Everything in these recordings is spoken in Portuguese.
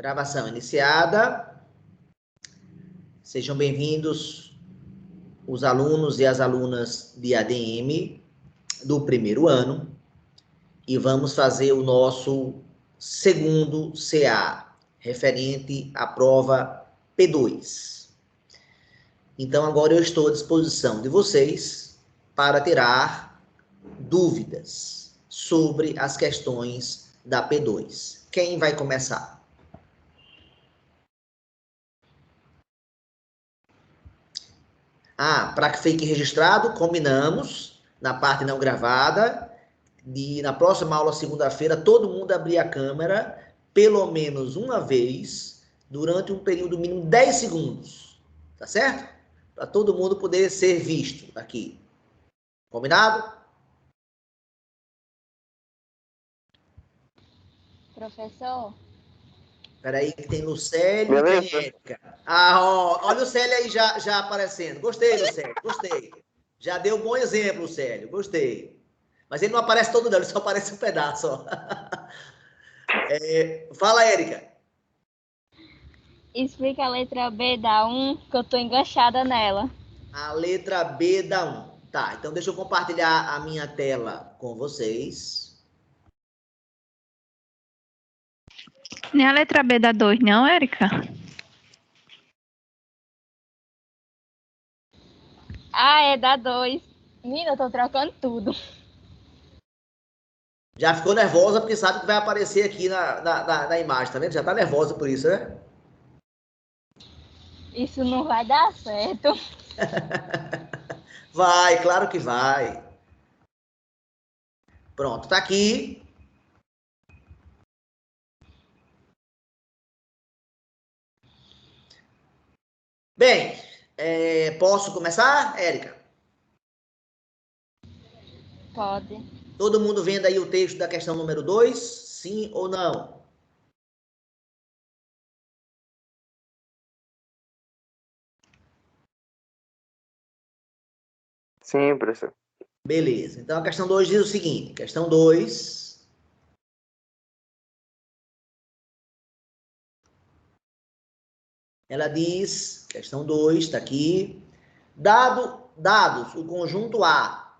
Gravação iniciada. Sejam bem-vindos os alunos e as alunas de ADM do primeiro ano. E vamos fazer o nosso segundo CA, referente à prova P2. Então, agora eu estou à disposição de vocês para tirar dúvidas sobre as questões da P2. Quem vai começar? Para que fique registrado, combinamos, na parte não gravada, na próxima aula, segunda-feira, todo mundo abrir a câmera, pelo menos uma vez, durante um período mínimo de 10 segundos, tá certo? Para todo mundo poder ser visto aqui. Combinado? Professor? Peraí, que tem Lucélio e tem Érica. Olha o Célio aí já aparecendo. Gostei, Lucélio, gostei. Já deu um bom exemplo, Lucélio, gostei. Mas ele não aparece todo, não, ele só aparece um pedaço, ó. Fala, Érica. Explica a letra B da 1, que eu tô enganchada nela. A letra B da 1. Tá, então deixa eu compartilhar a minha tela com vocês. Nem a letra B da 2, não, Érica? É da 2. Menina, eu tô trocando tudo. Já ficou nervosa porque sabe que vai aparecer aqui na imagem, tá vendo? Já tá nervosa por isso, né? Isso não vai dar certo. Vai, claro que vai. Pronto, tá aqui. Bem, posso começar, Érica? Pode. Todo mundo vendo aí o texto da questão número 2? Sim ou não? Sim, professor. Beleza. Então, a questão 2 diz o seguinte. Questão 2. Ela diz, questão 2, está aqui. Dados o conjunto A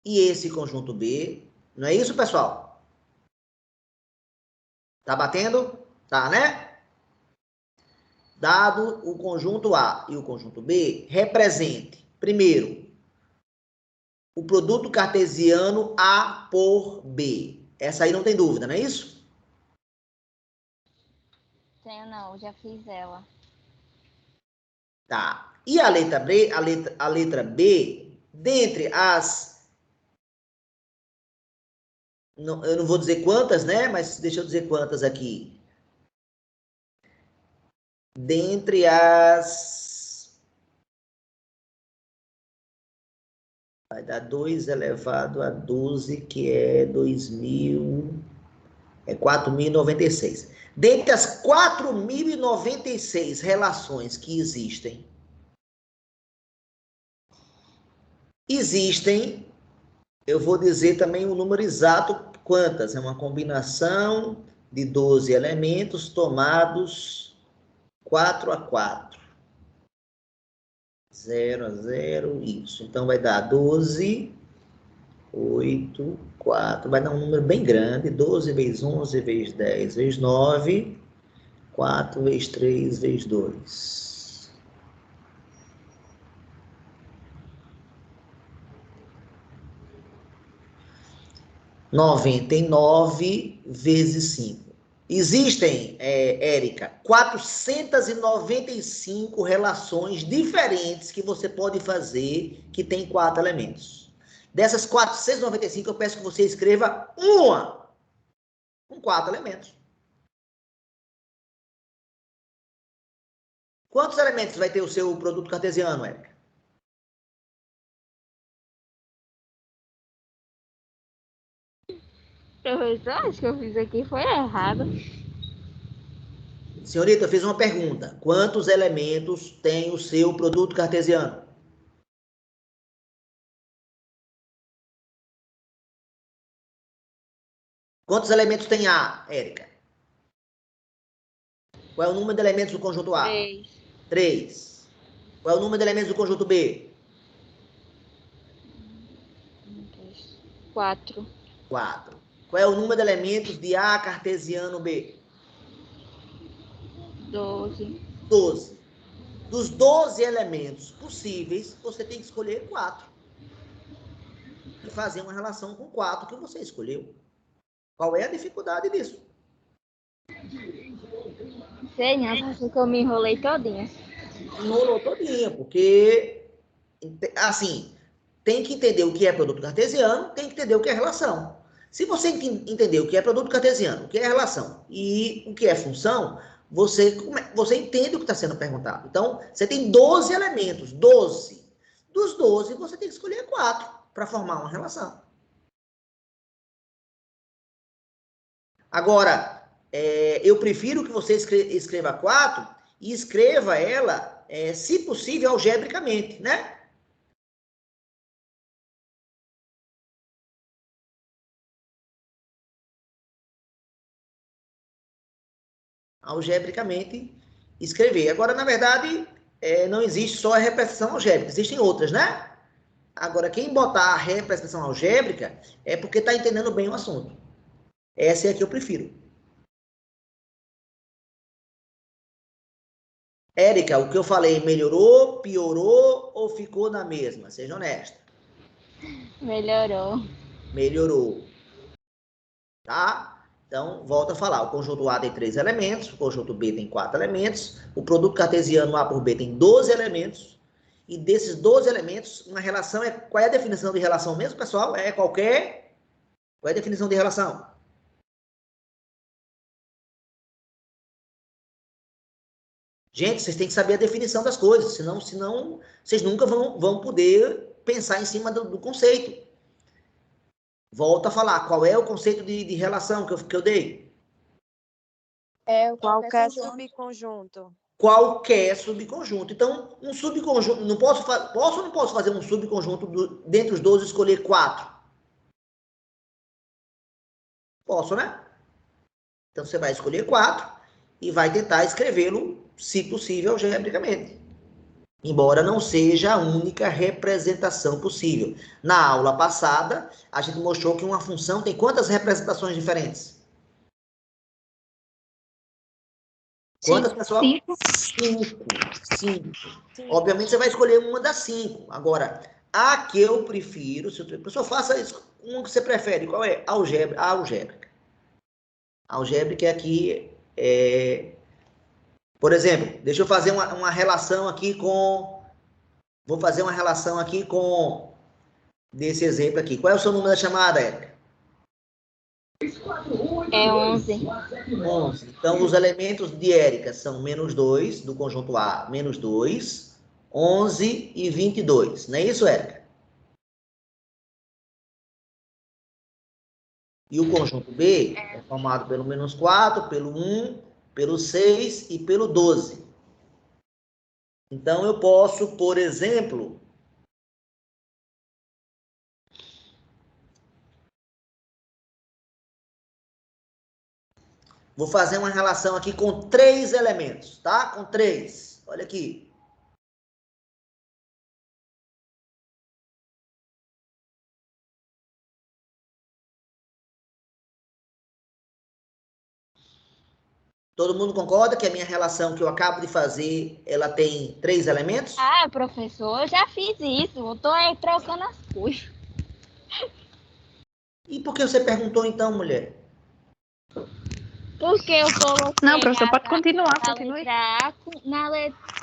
e esse conjunto B. Não é isso, pessoal? Tá batendo? Tá, né? Dado o conjunto A e o conjunto B, represente, primeiro, o produto cartesiano A por B. Essa aí não tem dúvida, não é isso? Tenho não, já fiz ela. Tá. E a letra B, a letra B, dentre as... Não, eu não vou dizer quantas, né? Mas deixa eu dizer quantas aqui. Dentre as... Vai dar 2 elevado a 12, que é 2.000... É 4.096. Dentre as 4.096 relações que existem, eu vou dizer também o número exato, quantas? É uma combinação de 12 elementos tomados 4 a 4. 0 a 0, isso. Então, vai dar 12, 8, 4. Vai dar um número bem grande. 12 vezes 11 vezes 10 vezes 9... 4 vezes 3 vezes 2. Noventa e 99 vezes 5. Existem, Érica, 495 relações diferentes que você pode fazer que tem 4 elementos. Dessas 495, eu peço que você escreva uma com 4 elementos. Quantos elementos vai ter o seu produto cartesiano, Érica? Professor, acho que eu fiz aqui foi errado. Senhorita, eu fiz uma pergunta. Quantos elementos tem o seu produto cartesiano? Quantos elementos tem A, Érica? Qual é o número de elementos do conjunto A? 3. 3. Qual é o número de elementos do conjunto B? 4. 4. Qual é o número de elementos de A cartesiano B? 12. 12. Dos 12 elementos possíveis, você tem que escolher 4. E fazer uma relação com 4 que você escolheu. Qual é a dificuldade disso? Sei não, acho que eu me enrolei todinha. Enrolou todinha, porque, assim, tem que entender o que é produto cartesiano, tem que entender o que é relação. Se você entender o que é produto cartesiano, o que é relação e o que é função, você entende o que está sendo perguntado. Então, você tem 12 elementos, 12. Dos 12, você tem que escolher 4 para formar uma relação. Agora, eu prefiro que você escreva 4 e escreva ela, se possível, algebricamente, né? Algebricamente escrever. Agora, na verdade, não existe só a representação algébrica, existem outras, né? Agora, quem botar a representação algébrica é porque está entendendo bem o assunto. Essa é a que eu prefiro. Érica, o que eu falei melhorou, piorou ou ficou na mesma? Seja honesta. Melhorou. Melhorou. Tá? Então, volta a falar. O conjunto A tem 3 elementos, o conjunto B tem 4 elementos, o produto cartesiano A por B tem 12 elementos, e desses 12 elementos, uma relação é... Qual é a definição de relação mesmo, pessoal? É qualquer... Qual é a definição de relação? Gente, vocês têm que saber a definição das coisas, senão vocês nunca vão poder pensar em cima do conceito. Volta a falar, qual é o conceito de relação que eu dei? Qualquer subconjunto. Qualquer subconjunto. Então, um subconjunto, posso ou não posso fazer um subconjunto dentre os 12 e escolher 4? Posso, né? Então, você vai escolher 4 e vai tentar escrevê-lo, se possível, algebricamente. Embora não seja a única representação possível. Na aula passada, a gente mostrou que uma função tem quantas representações diferentes? Quantas, pessoal? 5. Obviamente, você vai escolher uma das 5. Agora, a que eu prefiro, se a pessoa faça isso, uma que você prefere, qual é? A algébrica. A algébrica aqui por exemplo, deixa eu fazer uma relação aqui com... Vou fazer uma relação aqui com... Desse exemplo aqui. Qual é o seu número da chamada, Érica? É 11. 11. Então, os elementos de Érica são -2, do conjunto A, -2, 11 e 22. Não é isso, Érica? E o conjunto B é formado pelo -4, pelo 1, pelo 6 e pelo 12. Então, eu posso, por exemplo... Vou fazer uma relação aqui com 3 elementos, tá? Com 3. Olha aqui. Todo mundo concorda que a minha relação que eu acabo de fazer, ela tem 3 elementos? Ah, professor, eu já fiz isso. Eu tô aí trocando as coisas. E por que você perguntou então, mulher? Porque eu coloquei... Não, professor, pode a continuar, da continue. letra A,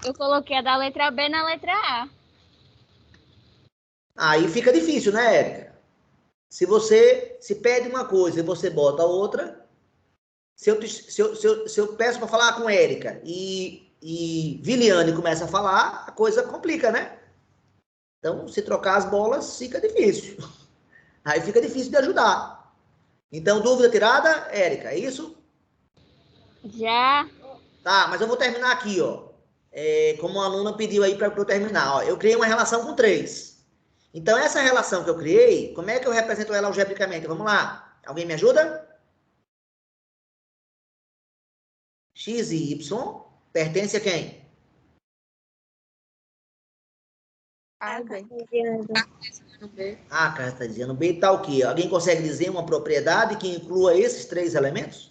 eu coloquei a da letra B na letra A. Aí fica difícil, né, Érica? Se você se pede uma coisa e você bota outra... Se eu peço para falar com Érica e Viliane começa a falar, a coisa complica, né? Então, se trocar as bolas, fica difícil. Aí fica difícil de ajudar. Então, dúvida tirada, Érica, é isso? Já. Tá, mas eu vou terminar aqui, ó. Como a aluna pediu aí para eu terminar, ó. Eu criei uma relação com 3. Então, essa relação que eu criei, como é que eu represento ela algebricamente? Vamos lá. Alguém me ajuda? X e Y pertence a quem? A e B. A cartesiano B está o quê? Alguém consegue dizer uma propriedade que inclua esses três elementos?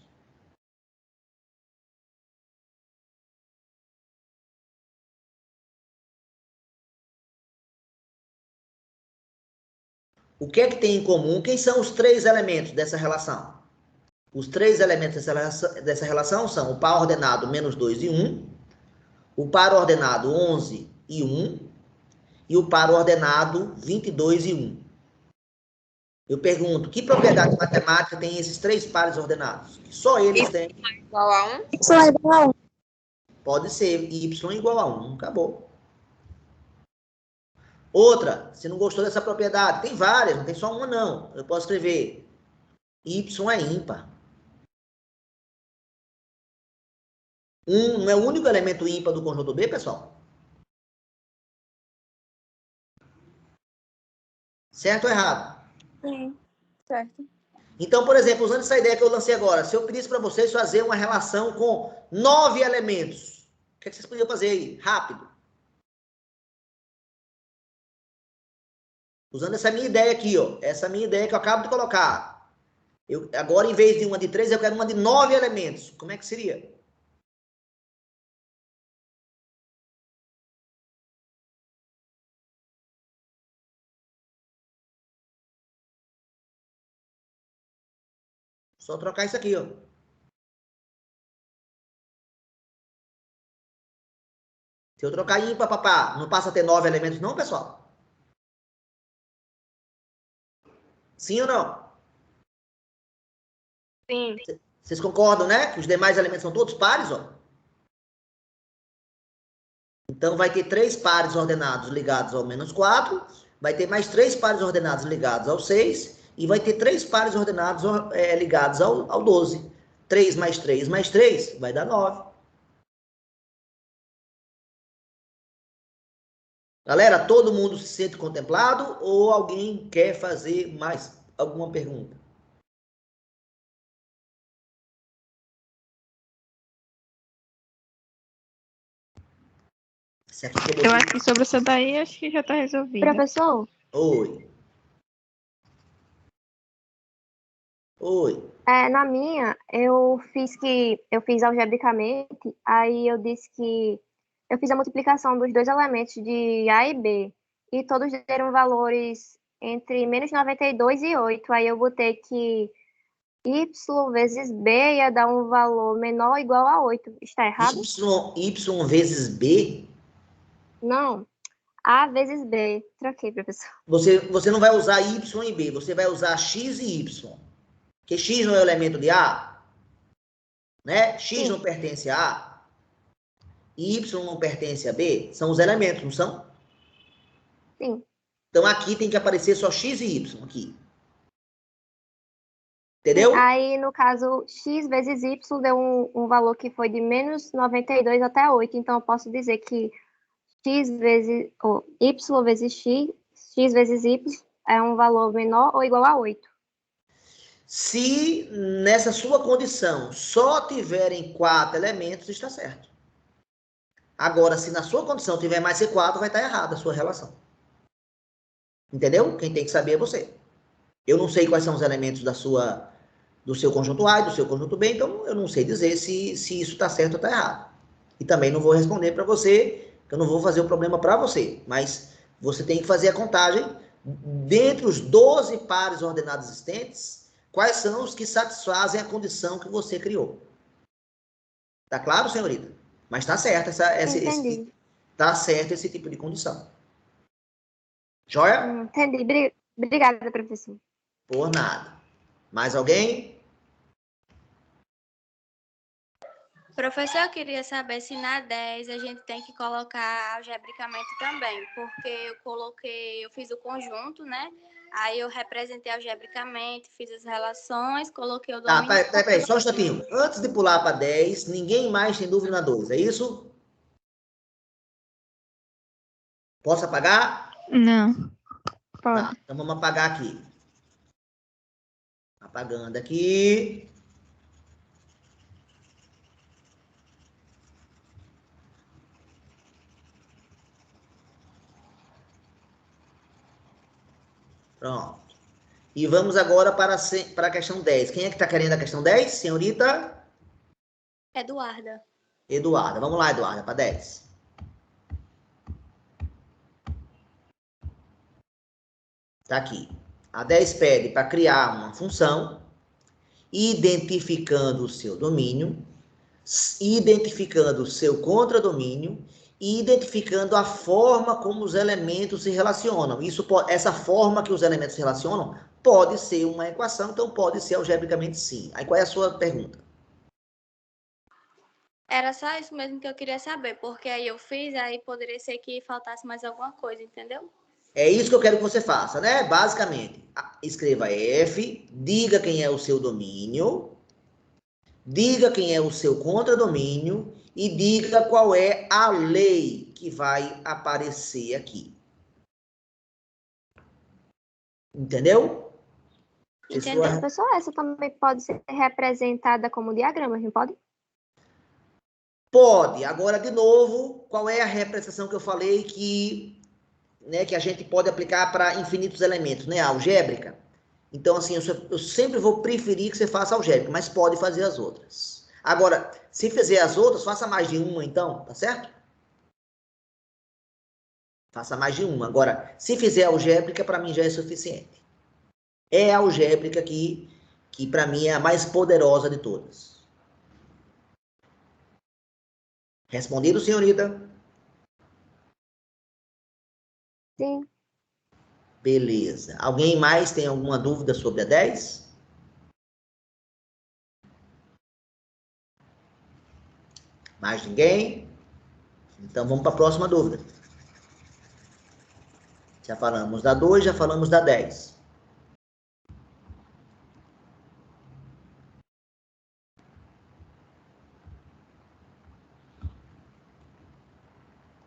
O que é que tem em comum? Quem são os três elementos dessa relação? Os três elementos dessa relação são o par ordenado menos 2 e 1, o par ordenado 11 e 1 e o par ordenado 22 e 1. Eu pergunto, que propriedade matemática tem esses três pares ordenados? Que só eles têm. Igual a 1? Y igual a 1. Pode ser y igual a 1. Acabou. Outra, se não gostou dessa propriedade, tem várias, não tem só uma não. Eu posso escrever y é ímpar. 1 não é o único elemento ímpar do conjunto B, pessoal? Certo ou errado? Sim, certo. Então, por exemplo, usando essa ideia que eu lancei agora, se eu pedisse para vocês fazer uma relação com 9 elementos, o que vocês poderiam fazer aí? Rápido. Usando essa minha ideia aqui, ó. Essa minha ideia que eu acabo de colocar. Agora, em vez de uma de 3, eu quero uma de 9 elementos. Como é que seria? Só trocar isso aqui, ó. Se eu trocar ímpar, papá, não passa a ter 9 elementos não, pessoal? Sim ou não? Sim. Vocês concordam, né? Que os demais elementos são todos pares, ó? Então, vai ter 3 pares ordenados ligados ao menos 4, vai ter mais 3 pares ordenados ligados ao 6, e vai ter 3 pares ordenados ligados ao 12. 3 mais 3 mais 3 vai dar 9. Galera, todo mundo se sente contemplado ou alguém quer fazer mais alguma pergunta? Eu acho que sobre essa daí, acho que já está resolvido. Professor, Oi. Oi. na minha, eu fiz algebricamente, aí eu disse que eu fiz a multiplicação dos dois elementos de A e B, e todos deram valores entre menos 92 e 8. Aí eu botei que y vezes b ia dar um valor menor ou igual a 8. Está errado? Y vezes B? Não. A vezes b. Troquei, professor. Você não vai usar Y e B, você vai usar X e Y. Porque X não é o elemento de A, né? X não pertence a A, Y não pertence a B, são os elementos, não são? Sim. Então aqui tem que aparecer só X e Y aqui. Entendeu? Aí, no caso, x vezes y deu um valor que foi de menos 92 até 8. Então, eu posso dizer que y vezes x vezes y é um valor menor ou igual a 8. Se nessa sua condição só tiverem 4 elementos, está certo. Agora, se na sua condição tiver mais que 4, vai estar errada a sua relação. Entendeu? Quem tem que saber é você. Eu não sei quais são os elementos do seu conjunto A e do seu conjunto B, então eu não sei dizer se isso está certo ou está errado. E também não vou responder para você, que eu não vou fazer o problema para você, mas você tem que fazer a contagem dentre os 12 pares ordenados existentes, quais são os que satisfazem a condição que você criou. Tá claro, senhorita? Mas tá certo tá certo esse tipo de condição. Joia? Entendi. Obrigada, professor. Por nada. Mais alguém? Professor, eu queria saber se na 10 a gente tem que colocar algebricamente também, porque eu fiz o conjunto, né? Aí eu representei algebricamente, fiz as relações, coloquei o domínio... Tá, peraí, só um instantinho. Antes de pular para 10, ninguém mais tem dúvida na 2, é isso? Posso apagar? Não. Pode. Tá, então vamos apagar aqui. Apagando aqui. Pronto. E vamos agora para a questão 10. Quem é que está querendo a questão 10, senhorita? Eduarda. Eduarda. Vamos lá, Eduarda, para 10. Está aqui. A 10 pede para criar uma função, identificando o seu domínio, identificando o seu contradomínio e identificando a forma como os elementos se relacionam. Essa forma que os elementos se relacionam pode ser uma equação, então pode ser algebricamente sim. Aí qual é a sua pergunta? Era só isso mesmo que eu queria saber, porque aí eu fiz, aí poderia ser que faltasse mais alguma coisa, entendeu? É isso que eu quero que você faça, né? Basicamente, escreva F, diga quem é o seu domínio, diga quem é o seu contradomínio e diga qual é a lei que vai aparecer aqui. Entendeu? Entendeu? Professor, essa também pode ser representada como diagrama, não pode? Pode. Agora, de novo, qual é a representação que eu falei que a gente pode aplicar para infinitos elementos, né? A algébrica. Então, assim, eu sempre vou preferir que você faça algébrica, mas pode fazer as outras. Agora, se fizer as outras, faça mais de uma, então, tá certo? Faça mais de uma. Agora, se fizer algébrica, para mim já é suficiente. É a algébrica que para mim é a mais poderosa de todas. Respondido, senhorita? Sim. Beleza. Alguém mais tem alguma dúvida sobre a 10? Mais ninguém? Então vamos para a próxima dúvida. Já falamos da 2, já falamos da 10.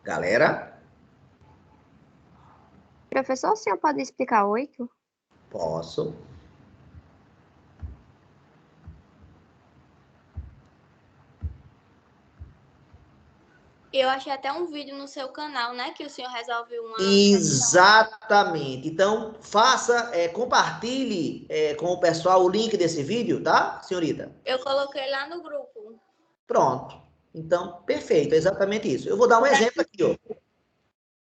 Galera? Professor, o senhor pode explicar 8? Posso. Eu achei até um vídeo no seu canal, né? Que o senhor resolve uma questão. Exatamente. Então, compartilhe com o pessoal o link desse vídeo, tá, senhorita? Eu coloquei lá no grupo. Pronto. Então, perfeito, é exatamente isso. Eu vou dar um exemplo aqui, ó.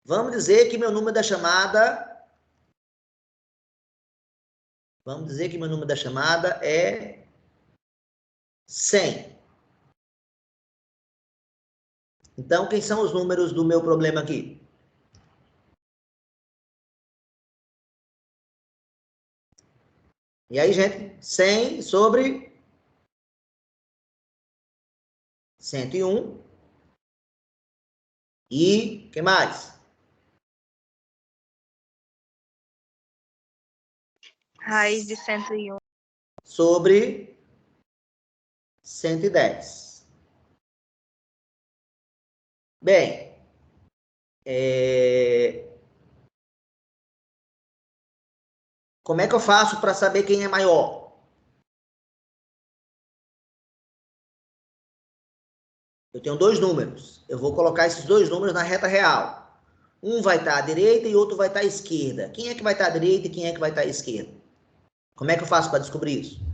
Vamos dizer que meu número da chamada... Vamos dizer que meu número da chamada é 100. Então, quem são os números do meu problema aqui? E aí, gente? 100 sobre 101. E, que mais? Raiz de 101. Sobre 110. Bem, como é que eu faço para saber quem é maior? Eu tenho dois números. Eu vou colocar esses dois números na reta real. Um vai estar à direita e outro vai estar à esquerda. Quem é que vai estar à direita e quem é que vai estar à esquerda? Como é que eu faço para descobrir isso?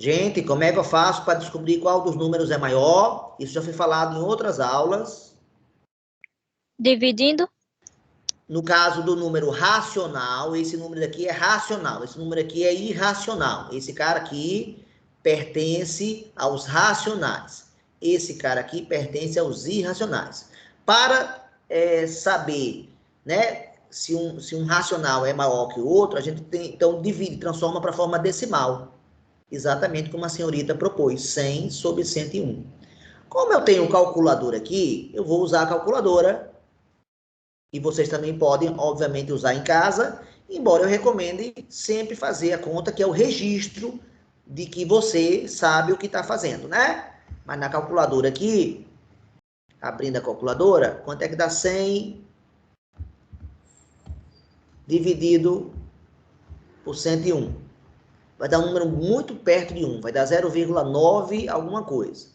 Gente, como é que eu faço para descobrir qual dos números é maior? Isso já foi falado em outras aulas. Dividindo? No caso do número racional, esse número aqui é racional, esse número aqui é irracional. Esse cara aqui pertence aos racionais. Esse cara aqui pertence aos irracionais. Para saber, né, se um racional é maior que o outro, a gente então divide, transforma para a forma decimal. Exatamente como a senhorita propôs, 100 sobre 101. Como eu tenho calculadora aqui, eu vou usar a calculadora. E vocês também podem, obviamente, usar em casa, embora eu recomende sempre fazer a conta, que é o registro de que você sabe o que está fazendo, né? Mas na calculadora aqui, abrindo a calculadora, quanto é que dá 100 dividido por 101? Vai dar um número muito perto de 1, vai dar 0,9 alguma coisa.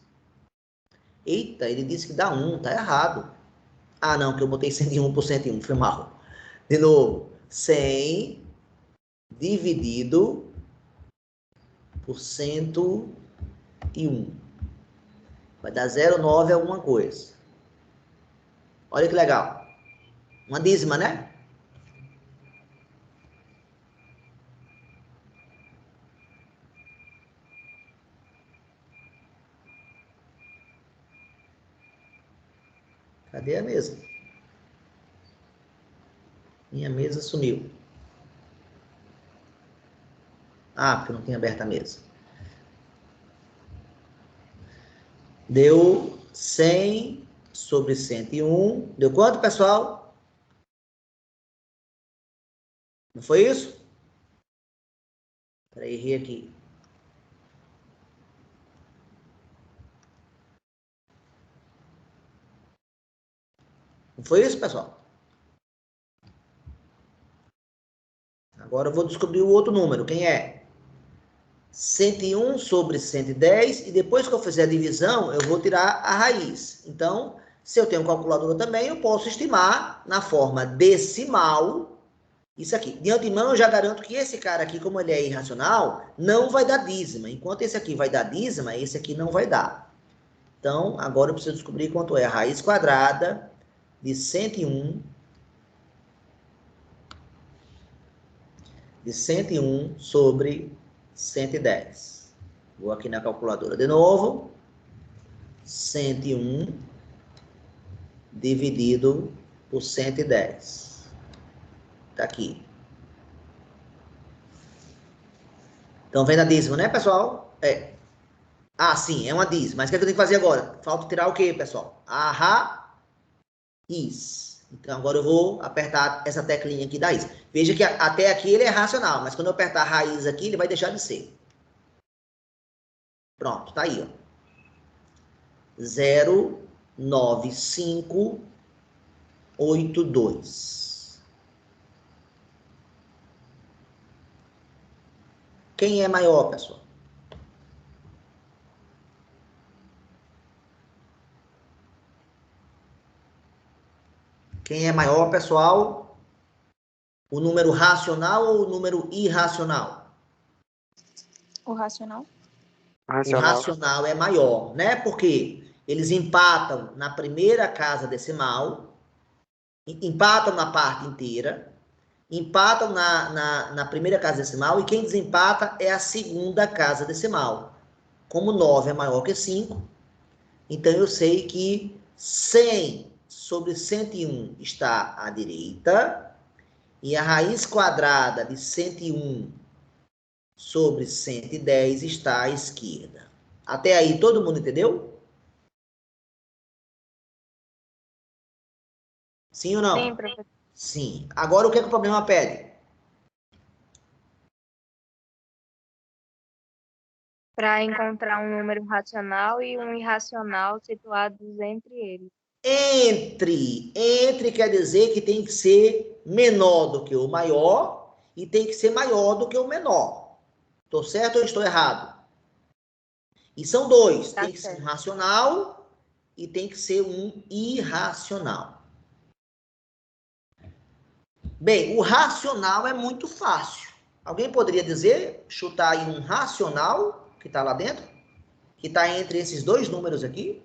Eita, ele disse que dá 1, tá errado. Ah, não, que eu botei 101 por 101, foi mal. De novo, 100 dividido por 101. Vai dar 0,9 alguma coisa. Olha que legal. Uma dízima, né? Cadê a mesa? Minha mesa sumiu. Ah, porque não tinha aberto a mesa. Deu 100 sobre 101. Deu quanto, pessoal? Não foi isso? Peraí, errei aqui. Não foi isso, pessoal? Agora eu vou descobrir o outro número. Quem é? 101 sobre 110. E depois que eu fizer a divisão, eu vou tirar a raiz. Então, se eu tenho calculadora também, eu posso estimar na forma decimal isso aqui. De antemão, eu já garanto que esse cara aqui, como ele é irracional, não vai dar dízima. Enquanto esse aqui vai dar dízima, esse aqui não vai dar. Então, agora eu preciso descobrir quanto é a raiz quadrada de 101 sobre 110. Vou aqui na calculadora de novo. 101 dividido por 110. Tá aqui. Então, vem a dízima, né, pessoal? É. Ah, sim, é uma dízima. Mas o que é que eu tenho que fazer agora? Falta tirar o quê, pessoal? A raiz. Então, agora eu vou apertar essa teclinha aqui da raiz. Veja que até aqui ele é racional, mas quando eu apertar a raiz aqui, ele vai deixar de ser. Pronto, tá aí, ó. 0,9582. Quem é maior, pessoal? Quem é maior, pessoal? O número racional ou o número irracional? O racional? O racional é maior, né? Porque eles empatam na primeira casa decimal, empatam na parte inteira, empatam na primeira casa decimal, e quem desempata é a segunda casa decimal. Como 9 é maior que 5, então eu sei que 100 sobre 101 está à direita, e a raiz quadrada de 101 sobre 110 está à esquerda. Até aí todo mundo entendeu? Sim ou não? Sim, professor. Sim. Agora o que é que o problema pede? Para encontrar um número racional e um irracional situados entre eles. Entre quer dizer que tem que ser menor do que o maior e tem que ser maior do que o menor. Estou certo ou estou errado? E são dois. Tá Tem que ser certo. um racional e tem que ser um irracional. Bem, o racional é muito fácil. Alguém poderia dizer, chutar aí um racional que está lá dentro? Que está entre esses dois números aqui?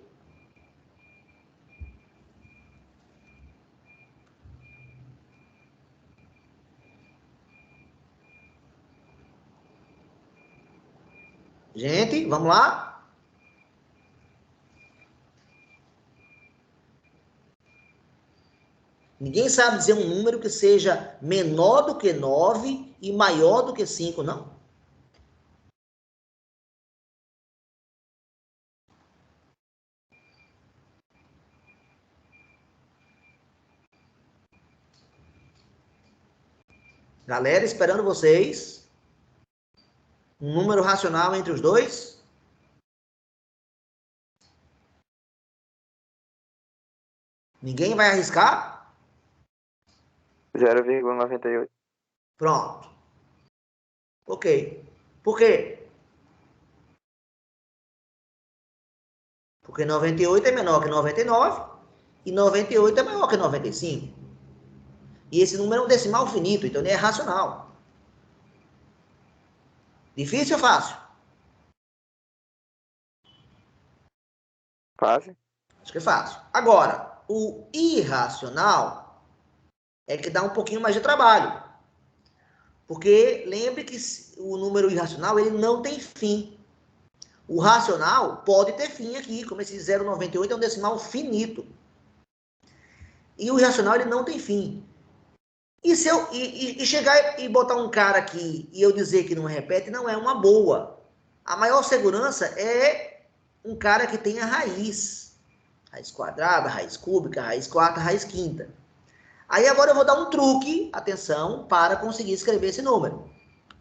Gente, vamos lá? Ninguém sabe dizer um número que seja menor do que 9 e maior do que 5, não? Galera, esperando vocês. Um número racional entre os dois? Ninguém vai arriscar? 0,98. Pronto. Ok. Por quê? Porque 98 é menor que 99 e 98 é maior que 95. E esse número é um decimal finito, então ele é racional. Difícil ou fácil? Fácil. Acho que é fácil. Agora, o irracional é que dá um pouquinho mais de trabalho. Porque lembre que o número irracional ele não tem fim. O racional pode ter fim aqui, como esse 0,98 é um decimal finito. E o irracional ele não tem fim. E se eu chegar e botar um cara aqui e eu dizer que não repete, não é uma boa. A maior segurança é um cara que tenha raiz. Raiz quadrada, raiz cúbica, raiz quarta, raiz quinta. Aí agora eu vou dar um truque, atenção, para conseguir escrever esse número.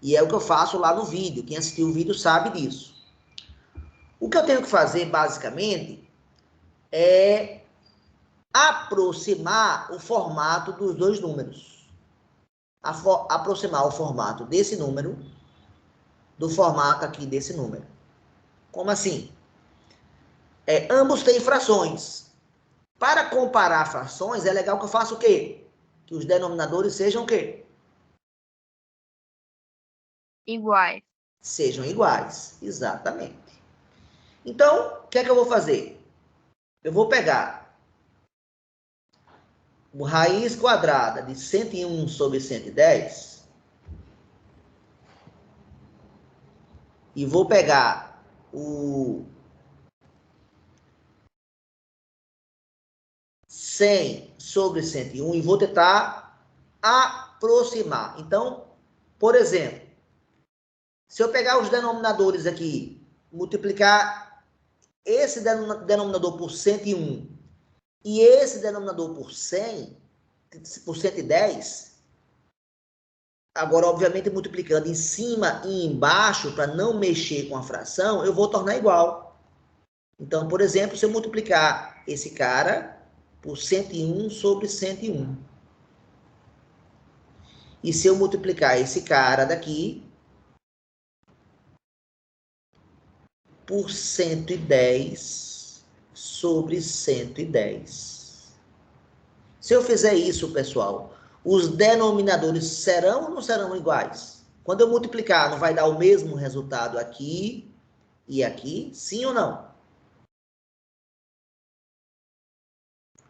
E é o que eu faço lá no vídeo. Quem assistiu o vídeo sabe disso. O que eu tenho que fazer, basicamente, é aproximar o formato dos dois números. Aproximar o formato desse número do formato aqui desse número. Como assim? Ambos têm frações. Para comparar frações, é legal que eu faça o quê? Que os denominadores sejam o quê? Iguais. Sejam iguais, exatamente. Então, o que é que eu vou fazer? Eu vou pegar o raiz quadrada de 101 sobre 110 e vou pegar o 100 sobre 101 e vou tentar aproximar. Então, por exemplo, se eu pegar os denominadores aqui, multiplicar esse denominador por 101 e esse denominador por 100, por 110, agora, obviamente, multiplicando em cima e embaixo, para não mexer com a fração, eu vou tornar igual. Então, por exemplo, se eu multiplicar esse cara por 101 sobre 101. E se eu multiplicar esse cara daqui por 110 sobre 110. Se eu fizer isso, pessoal, os denominadores serão ou não serão iguais? Quando eu multiplicar, não vai dar o mesmo resultado aqui e aqui? Sim ou não?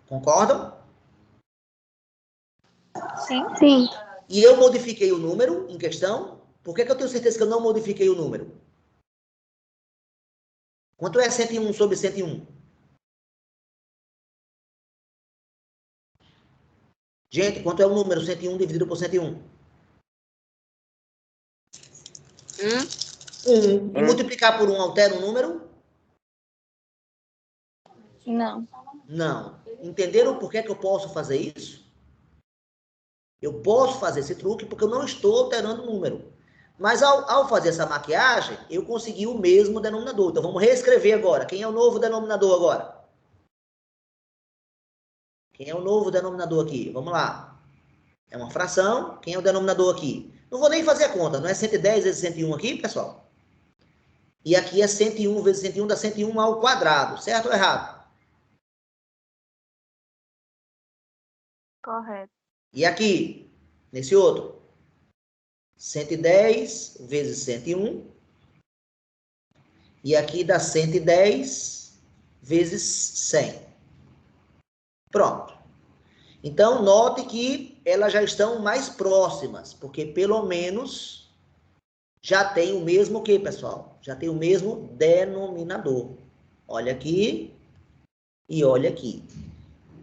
Concordam? Sim. Sim. E eu modifiquei o número em questão? Por que eu tenho certeza que eu não modifiquei o número? Quanto é 101 sobre 101? Gente, quanto é o número 101 dividido por 101? 1. E multiplicar por 1 altera o número? Não. Não. Entenderam por que eu posso fazer isso? Eu posso fazer esse truque porque eu não estou alterando o número. Mas ao fazer essa maquiagem, eu consegui o mesmo denominador. Então vamos reescrever agora. Quem é o novo denominador agora? Quem é o novo denominador aqui? Vamos lá. É uma fração. Quem é o denominador aqui? Não vou nem fazer a conta. Não é 110 vezes 101 aqui, pessoal? E aqui é 101 vezes 101 dá 101 ao quadrado. Certo ou errado? Correto. E aqui, nesse outro? 110 vezes 101. E aqui dá 110 vezes 100. Pronto. Então, note que elas já estão mais próximas, porque pelo menos já tem o mesmo que, pessoal? Já tem o mesmo denominador. Olha aqui e olha aqui,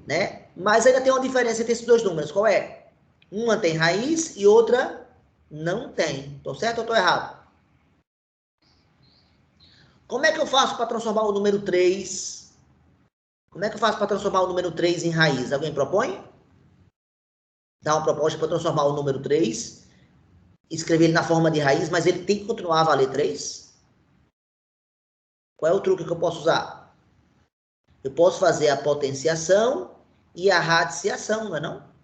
né? Mas ainda tem uma diferença entre esses dois números. Qual é? Uma tem raiz e outra não tem. Tô certo ou tô errado? Como é que eu faço para transformar o número 3? Como é que eu faço para transformar o número 3 em raiz? Alguém propõe? Dá uma proposta para transformar o número 3, escrever ele na forma de raiz, mas ele tem que continuar a valer 3? Qual é o truque que eu posso usar? Eu posso fazer a potenciação e a radiciação, não é não?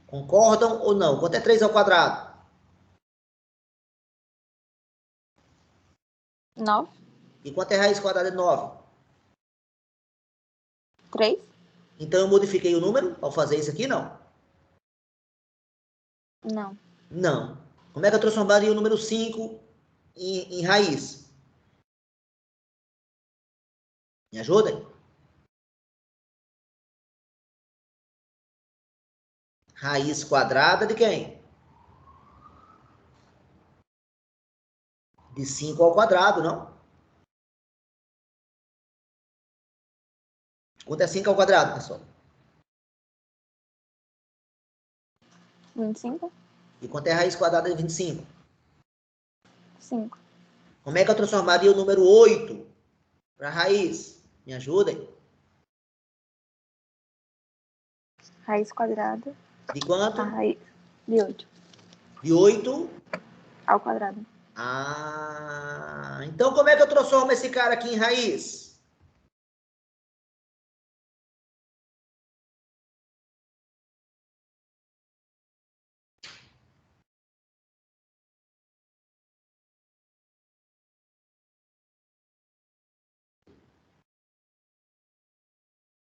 Concordam ou não? Quanto é 3 ao quadrado? 9. E quanto é raiz quadrada de 9? 3. Então, eu modifiquei o número ao fazer isso aqui, não? Não. Não. Como é que eu transformaria o número 5 em raiz? Me ajudem? Raiz quadrada de quem? De 5 ao quadrado, não? Quanto é 5 ao quadrado, pessoal? 25. E quanto é a raiz quadrada de 25? 5. Como é que eu transformaria o número 8 para raiz? Me ajudem? Raiz quadrada. De quanto? A raiz de 8. De 8 ao quadrado. Ah, então como é que eu transformo esse cara aqui em raiz?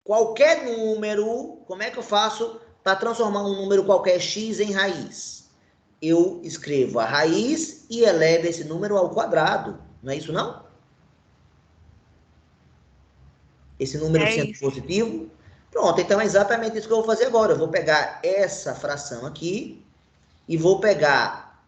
Qualquer número, como é que eu faço para transformar um número qualquer x em raiz? Eu escrevo a raiz e elevo esse número ao quadrado. Não é isso, não? Esse número sendo positivo. Pronto, então é exatamente isso que eu vou fazer agora. Eu vou pegar essa fração aqui e vou pegar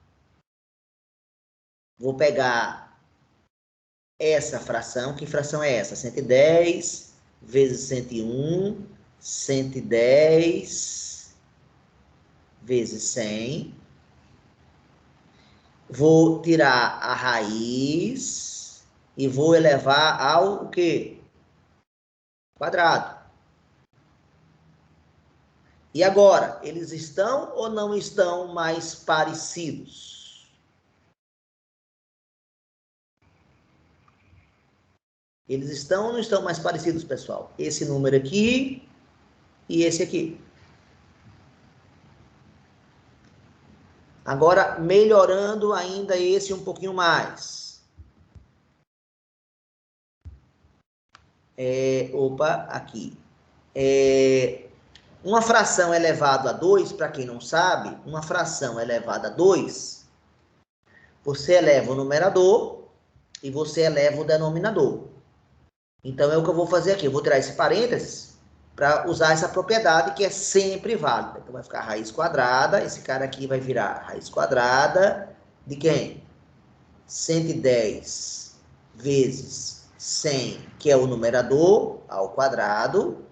essa fração. Que fração é essa? 110 vezes 101, 110 vezes 100. Vou tirar a raiz e vou elevar ao o quê? Quadrado. E agora, eles estão ou não estão mais parecidos? Eles estão ou não estão mais parecidos, pessoal? Esse número aqui e esse aqui. Agora, melhorando ainda esse um pouquinho mais. Aqui. Uma fração elevada a 2, para quem não sabe, uma fração elevada a 2, você eleva o numerador e você eleva o denominador. Então, é o que eu vou fazer aqui. Eu vou tirar esse parênteses para usar essa propriedade que é sempre válida. Então, vai ficar raiz quadrada. Esse cara aqui vai virar raiz quadrada de quem? 110 vezes 100, que é o numerador, ao quadrado.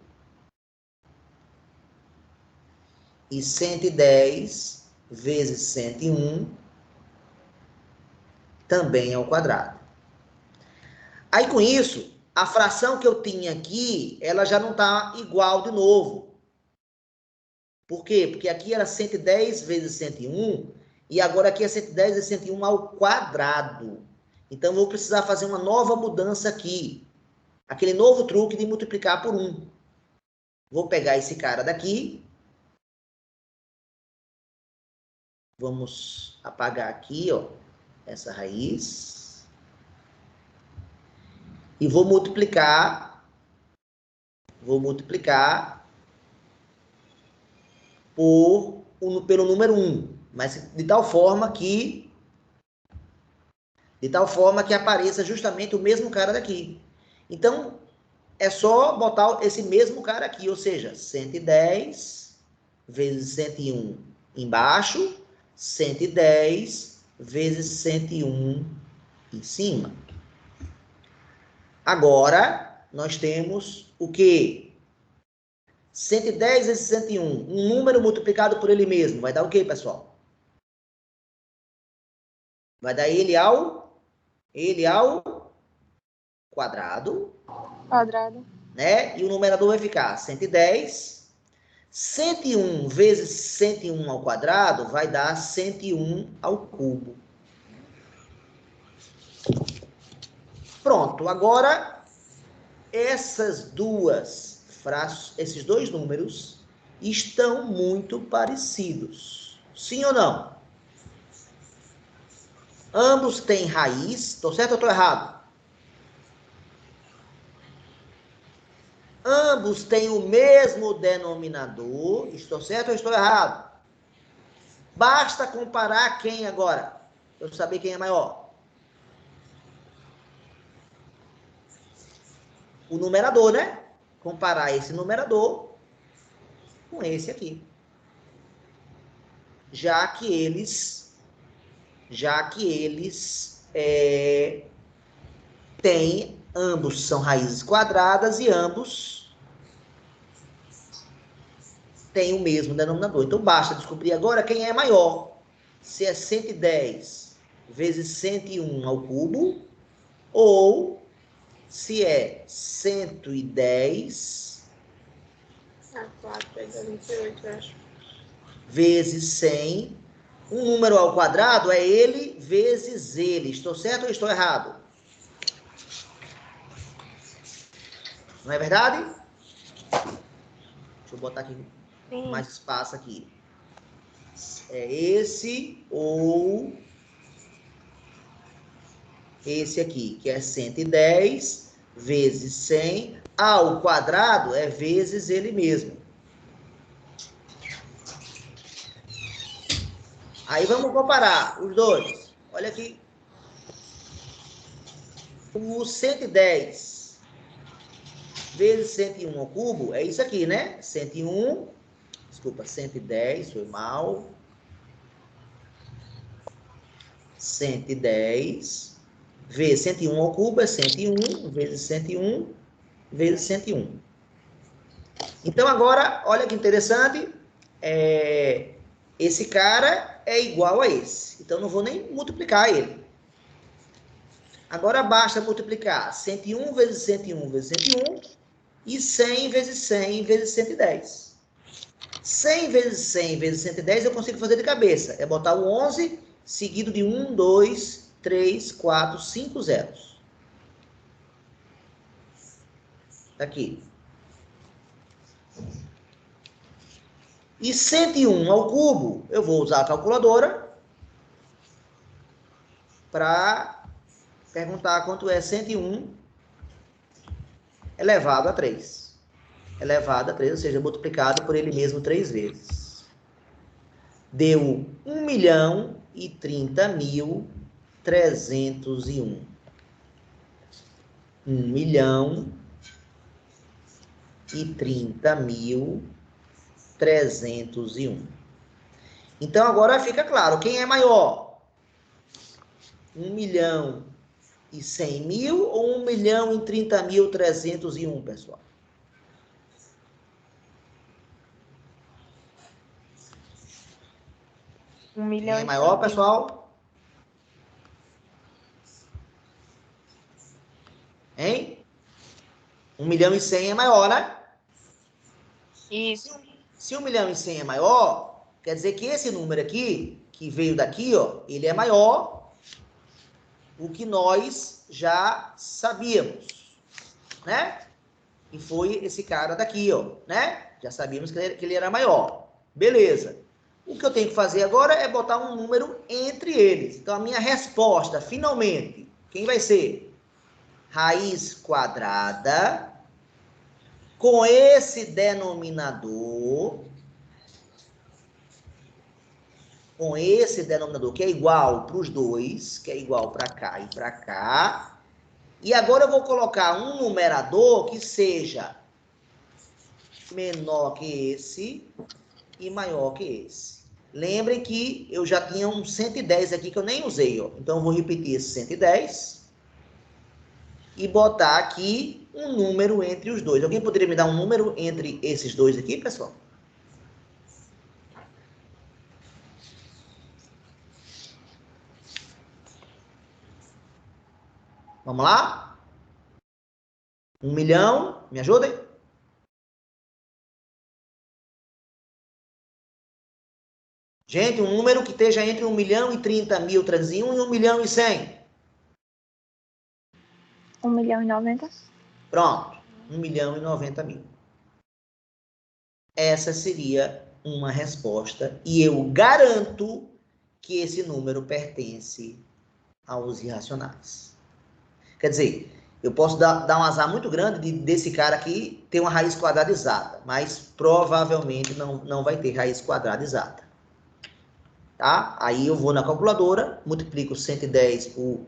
E 110 vezes 101 também ao quadrado. Aí, com isso, a fração que eu tinha aqui, ela já não está igual de novo. Por quê? Porque aqui era 110 vezes 101, e agora aqui é 110 vezes 101 ao quadrado. Então, eu vou precisar fazer uma nova mudança aqui. Aquele novo truque de multiplicar por 1. Vou pegar esse cara daqui. Vamos apagar aqui, ó, essa raiz. E vou multiplicar pelo número 1. Mas de tal forma que apareça justamente o mesmo cara daqui. Então, é só botar esse mesmo cara aqui, ou seja, 110 vezes 101 embaixo, 110 vezes 101 em cima. Agora, nós temos o quê? 110 vezes 101. Um número multiplicado por ele mesmo. Vai dar o quê, pessoal? Vai dar ele ao quadrado. Quadrado. Né? E o numerador vai ficar 110. 101 vezes 101 ao quadrado vai dar 101 ao cubo. Pronto. Agora, esses dois números estão muito parecidos. Sim ou não? Ambos têm raiz. Estou certo ou estou errado? Ambos têm o mesmo denominador. Estou certo ou estou errado? Basta comparar quem agora? Para eu saber quem é maior. O numerador, né? Comparar esse numerador com esse aqui. Já que eles têm, ambos são raízes quadradas e ambos têm o mesmo denominador. Então, basta descobrir agora quem é maior. Se é 110 vezes 101 ao cubo, ou se é 110 vezes 100. Um número ao quadrado é ele vezes ele. Estou certo ou estou errado? Não é verdade? Deixa eu botar aqui mais espaço aqui. É esse ou esse aqui, que é 110 vezes 100 ao quadrado é vezes ele mesmo. Aí vamos comparar os dois. Olha aqui. O 110 vezes 101 ao cubo é isso aqui, né? 101, desculpa, 110, foi mal. 110 vezes 101 ao cubo é 101 vezes 101 vezes 101. Então, agora, olha que interessante. Esse cara é igual a esse. Então, não vou nem multiplicar ele. Agora, basta multiplicar 101 vezes 101 vezes 101 e 100 vezes 100 vezes 110. 100 vezes 100 vezes 110 eu consigo fazer de cabeça. É botar o 11 seguido de 1, 2, 3, 4, 5 zeros. Tá aqui. E 101 ao cubo, eu vou usar a calculadora para perguntar quanto é 101 elevado a 3. Elevado a 3, ou seja, multiplicado por ele mesmo 3 vezes. Deu 1.030.301. 1.030.301. Então, agora fica claro, quem é maior? 1.100.000 ou 1.030.301, pessoal? Quem é maior, pessoal? Hein? 1.100.000 é maior, né? Isso. Se 1.100.000 é maior, quer dizer que esse número aqui, que veio daqui, ó, ele é maior, o que nós já sabíamos, né? E foi esse cara daqui, ó, né? Já sabíamos que ele era maior. Beleza. O que eu tenho que fazer agora é botar um número entre eles. Então, a minha resposta, finalmente, quem vai ser? Raiz quadrada com esse denominador, que é igual para os dois, que é igual para cá e para cá. E agora eu vou colocar um numerador que seja menor que esse e maior que esse. Lembrem que eu já tinha um 110 aqui que eu nem usei, ó. Então eu vou repetir esse 110 e botar aqui um número entre os dois. Alguém poderia me dar um número entre esses dois aqui, pessoal? Vamos lá? 1 milhão, me ajudem? Gente, um número que esteja entre 1.030.301 e 1.100.000. 1.090.000. Pronto, 1.090.000. Essa seria uma resposta e eu garanto que esse número pertence aos irracionais. Quer dizer, Eu posso dar um azar muito grande desse cara aqui ter uma raiz quadrada exata, mas provavelmente não vai ter raiz quadrada exata. Tá? Aí eu vou na calculadora, multiplico 110 por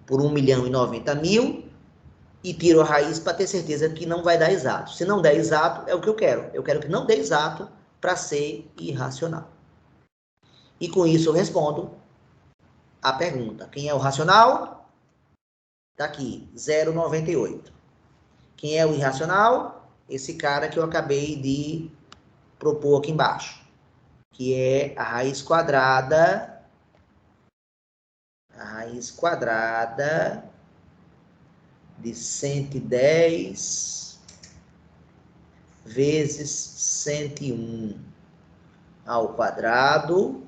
1.090.000 e tiro a raiz para ter certeza que não vai dar exato. Se não der exato, é o que eu quero. Eu quero que não dê exato para ser irracional. E com isso eu respondo a pergunta. Quem é o racional? Está aqui, 0,98. Quem é o irracional? Esse cara que eu acabei de propor aqui embaixo, que é a raiz quadrada de 110 vezes 101 ao quadrado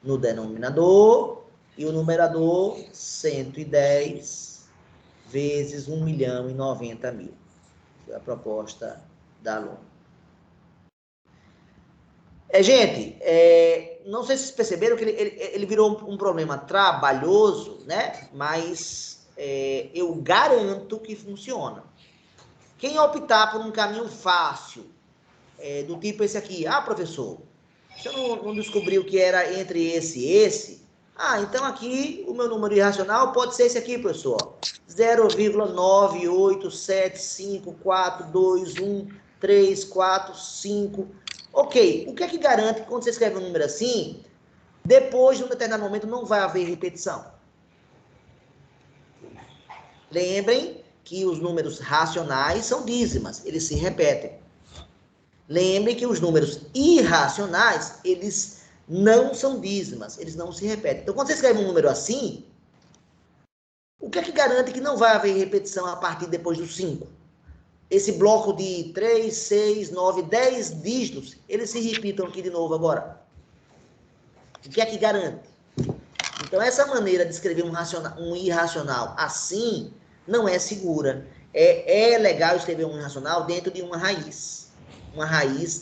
no denominador e o numerador 110 vezes 1.090.000. Foi a proposta da aluna. Gente, não sei se vocês perceberam que ele virou um problema trabalhoso, né? Mas eu garanto que funciona. Quem optar por um caminho fácil, do tipo esse aqui, professor, você não descobriu que era entre esse e esse? Então aqui o meu número irracional pode ser esse aqui, professor. 0,98754213445. Ok, o que é que garante que quando você escreve um número assim, depois de um determinado momento não vai haver repetição? Lembrem que os números racionais são dízimas, eles se repetem. Lembrem que os números irracionais, eles não são dízimas, eles não se repetem. Então, quando você escreve um número assim, o que é que garante que não vai haver repetição a partir depois do 5? Esse bloco de 3, 6, 9, 10 dígitos, eles se repitam aqui de novo agora. O que é que garante? Então, essa maneira de escrever um irracional assim não é segura. É legal escrever um irracional dentro de uma raiz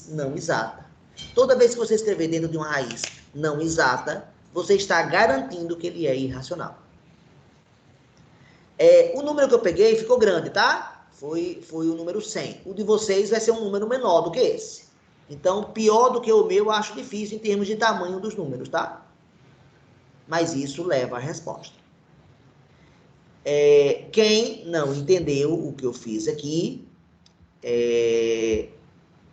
não exata. Toda vez que você escrever dentro de uma raiz não exata, você está garantindo que ele é irracional. O número que eu peguei ficou grande, tá? Foi o número 100. O de vocês vai ser um número menor do que esse. Então, pior do que o meu, eu acho difícil em termos de tamanho dos números, tá? Mas isso leva à resposta. Quem não entendeu o que eu fiz aqui,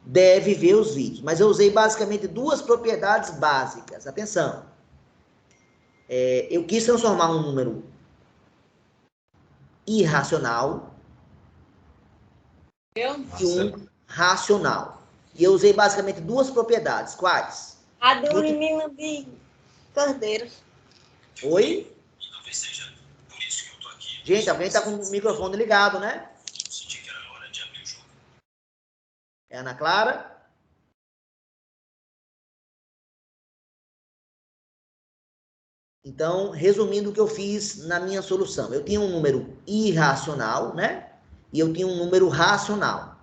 deve ver os vídeos. Mas eu usei basicamente duas propriedades básicas. Atenção. Eu quis transformar um número irracional e um racional. E eu usei basicamente duas propriedades. Quais? A do menino de Cordeiro. Oi? Gente, alguém está com o microfone ligado, né? É Ana Clara? Então, resumindo o que eu fiz na minha solução. Eu tinha um número irracional, né? E eu tinha um número racional.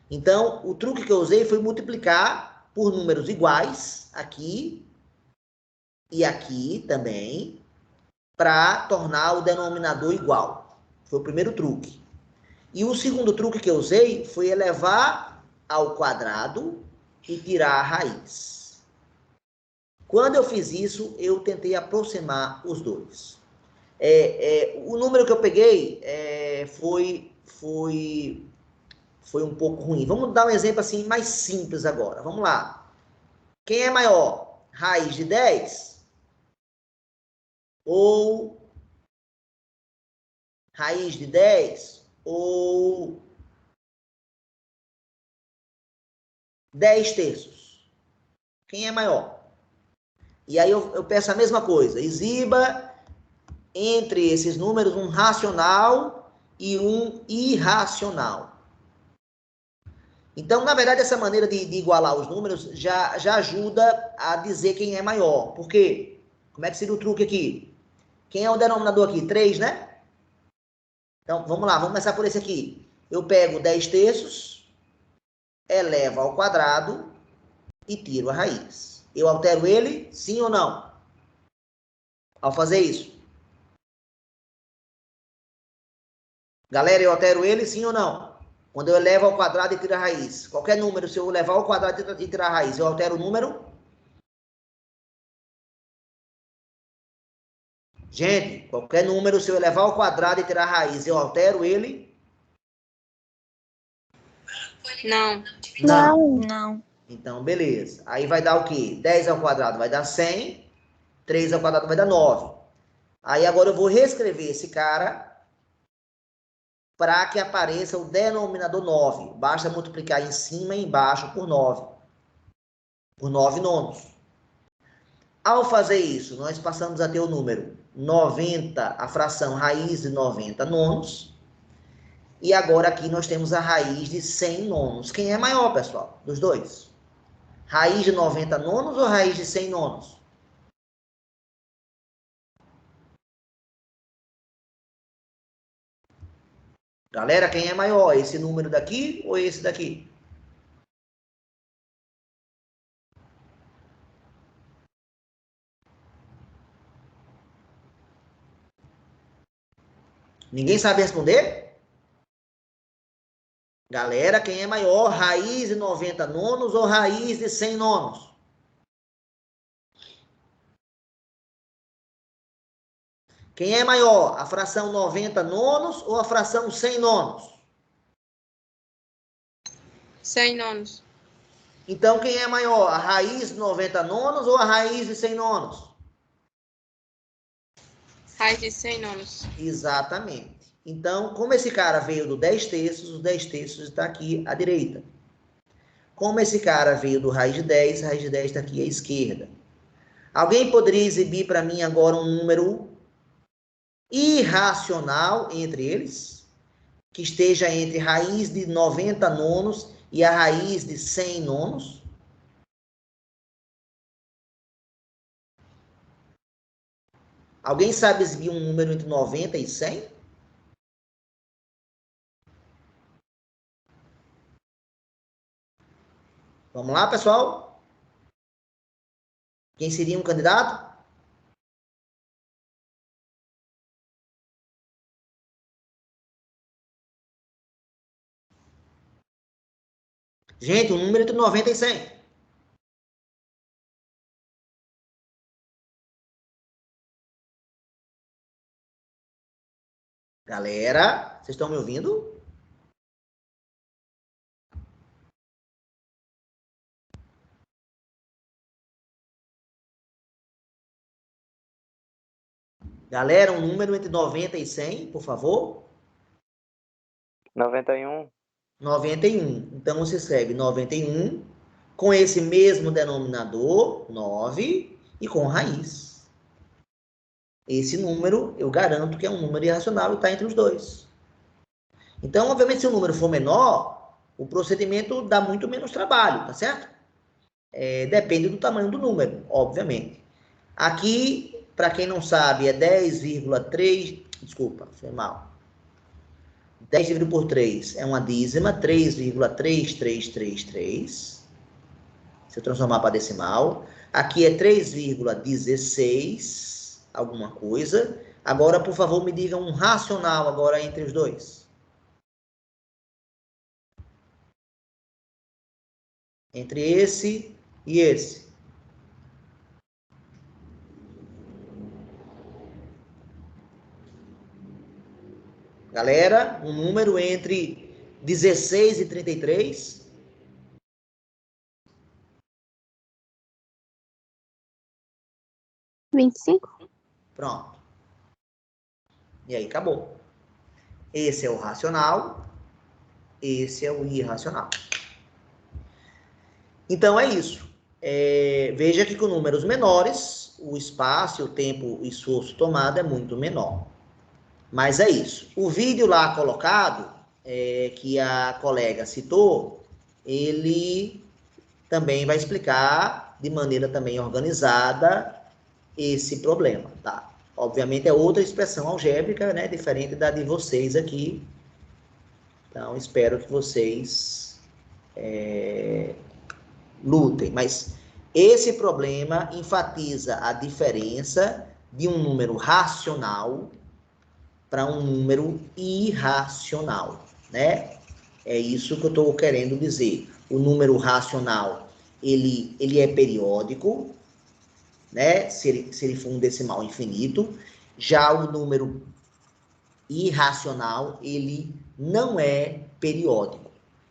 Então, o truque que eu usei foi multiplicar por números iguais, aqui e aqui também, para tornar o denominador igual. Foi o primeiro truque. E o segundo truque que eu usei foi elevar ao quadrado e tirar a raiz. Quando eu fiz isso, eu tentei aproximar os dois. O número que eu peguei foi um pouco ruim. Vamos dar um exemplo assim mais simples agora. Vamos lá. Quem é maior? Raiz de 10 ou raiz de 10 ou 10 terços? Quem é maior? E aí eu peço a mesma coisa. Exiba entre esses números um racional e um irracional. Então, na verdade, essa maneira de igualar os números já ajuda a dizer quem é maior. Por quê? Como é que seria o truque aqui? Quem é o denominador aqui? 3, né? Então, vamos lá, vamos começar por esse aqui. Eu pego 10 terços, elevo ao quadrado e tiro a raiz. Eu altero ele, sim ou não? Ao fazer isso. Galera, eu altero ele sim ou não? Quando eu elevo ao quadrado e tiro a raiz. Qualquer número, se eu levar ao quadrado e tirar a raiz, eu altero o número? Gente, qualquer número, se eu elevar ao quadrado e tirar a raiz, eu altero ele? Não. Não. Não. Então, beleza. Aí vai dar o quê? 10 ao quadrado vai dar 100. 3 ao quadrado vai dar 9. Aí agora eu vou reescrever esse cara para que apareça o denominador 9. Basta multiplicar em cima e embaixo por 9. Por 9 nonos. Ao fazer isso, nós passamos a ter o número 90, a fração raiz de 90 nonos. E agora aqui nós temos a raiz de 100 nonos. Quem é maior, pessoal, dos dois? Raiz de 90 nonos ou raiz de 100 nonos? Galera, quem é maior? Esse número daqui ou esse daqui? Ninguém sabe responder? Galera, quem é maior? Raiz de 90 nonos ou raiz de 100 nonos? Quem é maior? A fração 90 nonos ou a fração 100 nonos? 100 nonos. Então, quem é maior? A raiz de 90 nonos ou a raiz de 100 nonos? Raiz de 100 nonos. Exatamente. Então, como esse cara veio do 10 terços, o 10 terços está aqui à direita. Como esse cara veio do raiz de 10, a raiz de 10 está aqui à esquerda. Alguém poderia exibir para mim agora um número irracional entre eles, que esteja entre raiz de 90 nonos e a raiz de 100 nonos? Alguém sabe exibir um número entre 90 e 100? Vamos lá, pessoal? Quem seria um candidato? Gente, um número entre 90 e 100. Galera, vocês estão me ouvindo? Galera, um número entre 90 e 100, por favor. 91. 91. Então, você escreve 91 com esse mesmo denominador, 9, e com raiz. Esse número, eu garanto que é um número irracional e está entre os dois. Então, obviamente, se o número for menor, o procedimento dá muito menos trabalho, tá certo? Depende do tamanho do número, obviamente. Aqui, para quem não sabe, é 10,3... Desculpa, foi mal. 10 dividido por 3 é uma dízima, 3,3333. Se eu transformar para decimal. Aqui é 3,16, alguma coisa. Agora, por favor, me diga um racional agora entre os dois. Entre esse e esse. Galera, um número entre 16 e 33. Pronto. E aí, acabou. Esse é o racional. Esse é o irracional. Então, é isso. Veja que com números menores, o espaço, o tempo e esforço tomado é muito menor. Mas é isso. O vídeo lá colocado, que a colega citou, ele também vai explicar de maneira também organizada esse problema, tá? Obviamente é outra expressão algébrica, né? Diferente da de vocês aqui. Então, espero que vocês lutem. Mas esse problema enfatiza a diferença de um número racional para um número irracional, né? É isso que eu estou querendo dizer. O número racional, ele é periódico, né? Se ele for um decimal infinito. Já o número irracional, ele não é periódico.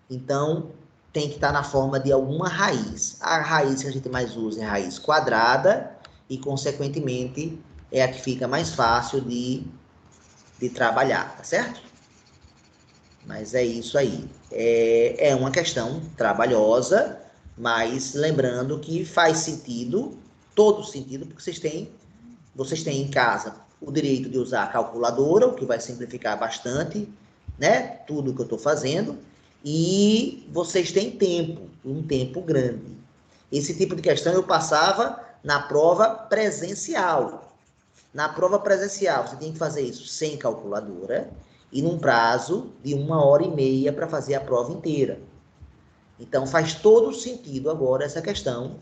Então, tem que estar na forma de alguma raiz. A raiz que a gente mais usa é a raiz quadrada e, consequentemente, é a que fica mais fácil de trabalhar, tá certo? Mas é isso aí. É uma questão trabalhosa, mas lembrando que faz sentido, todo sentido, porque vocês têm em casa o direito de usar a calculadora, o que vai simplificar bastante, né? Tudo que eu estou fazendo. E vocês têm tempo, um tempo grande. Esse tipo de questão eu passava na prova presencial. Na prova presencial, você tem que fazer isso sem calculadora e num prazo de 1h30 para fazer a prova inteira. Então, faz todo sentido agora essa questão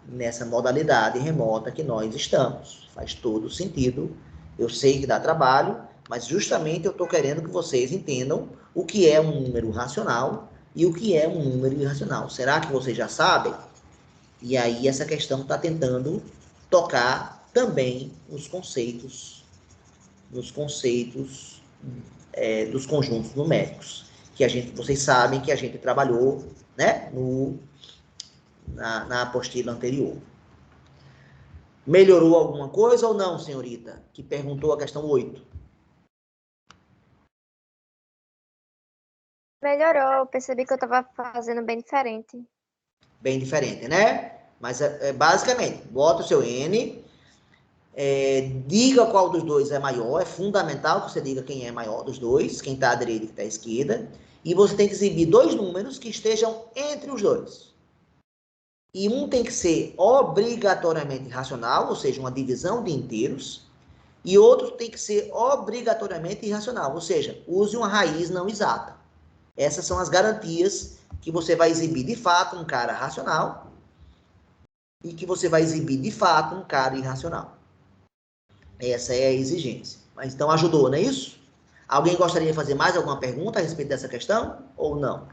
nessa modalidade remota que nós estamos. Faz todo sentido. Eu sei que dá trabalho, mas justamente eu estou querendo que vocês entendam o que é um número racional e o que é um número irracional. Será que vocês já sabem? E aí essa questão está tentando tocar também nos conceitos dos conjuntos numéricos, que vocês sabem que a gente trabalhou, né, na apostila anterior. Melhorou alguma coisa ou não, senhorita? Que perguntou a questão 8. Melhorou, eu percebi que eu estava fazendo bem diferente. Bem diferente, né? Mas, basicamente, bota o seu N, diga qual dos dois é maior, é fundamental que você diga quem é maior dos dois, quem está à direita e quem está à esquerda, e você tem que exibir dois números que estejam entre os dois. E um tem que ser obrigatoriamente racional, ou seja, uma divisão de inteiros, e outro tem que ser obrigatoriamente irracional, ou seja, use uma raiz não exata. Essas são as garantias que você vai exibir de fato um cara racional e que você vai exibir de fato um cara irracional. Essa é a exigência. Mas então ajudou, não é isso? Alguém gostaria de fazer mais alguma pergunta a respeito dessa questão ou não?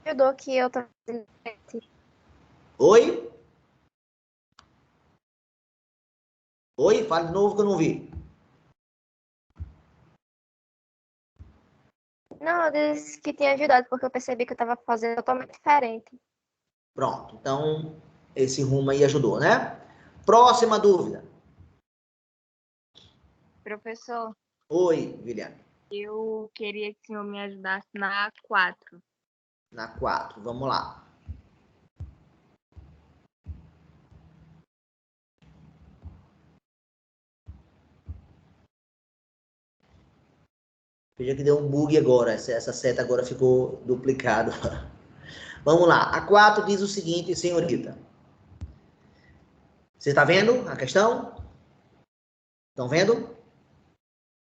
Ajudou que eu tô fazendo diferente. Oi? Oi? Fale de novo que eu não vi. Não, eu disse que tinha ajudado, porque eu percebi que eu estava fazendo totalmente diferente. Pronto. Então, esse rumo aí ajudou, né? Próxima dúvida. Professor, Oi, William. eu queria que o senhor me ajudasse na 4. Na 4. Vamos lá. Veja que deu um bug agora. Essa seta agora ficou duplicada. Vamos lá. A 4 diz o seguinte, senhorita. Você está vendo a questão? Estão vendo?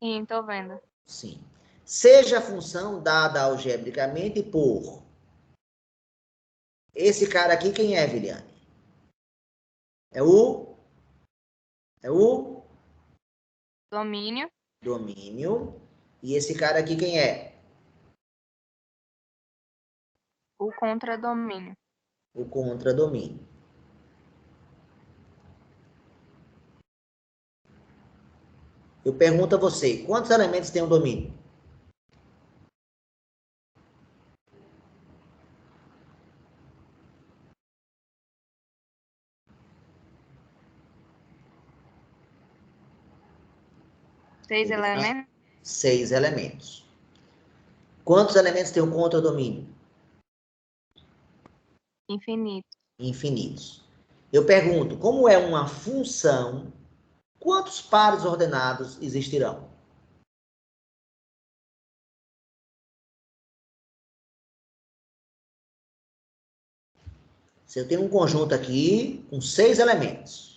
Sim, tô vendo. Sim. Seja a função dada algebricamente por... Esse cara aqui, quem é, Viliane? É o Domínio. domínio. E esse cara aqui, quem é? O contradomínio. O contradomínio. Eu pergunto a você, quantos elementos tem o domínio? Seis elementos. 6 elementos. Quantos elementos tem o contradomínio? Infinito. Infinitos. Eu pergunto, como é uma função, quantos pares ordenados existirão? Se eu tenho um conjunto aqui com 6 elementos,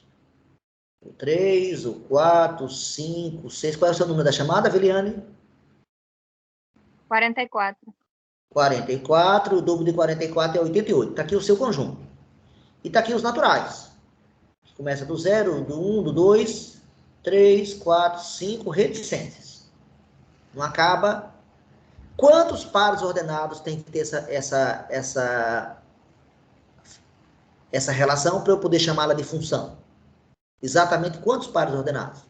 o 3, o 4, o 5, o 6, qual é o seu número da chamada, Viliane? 44. 44, o dobro de 44 é 88. Está aqui o seu conjunto. E está aqui os naturais. Começa do 0, do 1, do 2 3, 4, 5 reticências. Não acaba. Quantos pares ordenados tem que ter essa relação para eu poder chamá-la de função? Exatamente quantos pares ordenados?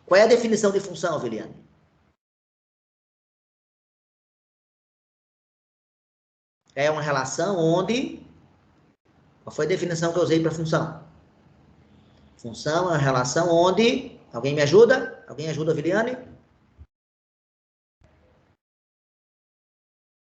Qual é a definição de função, Viliane? É uma relação onde... Qual foi a definição que eu usei para função? Função é uma relação onde... Alguém me ajuda? Alguém ajuda a Viliane?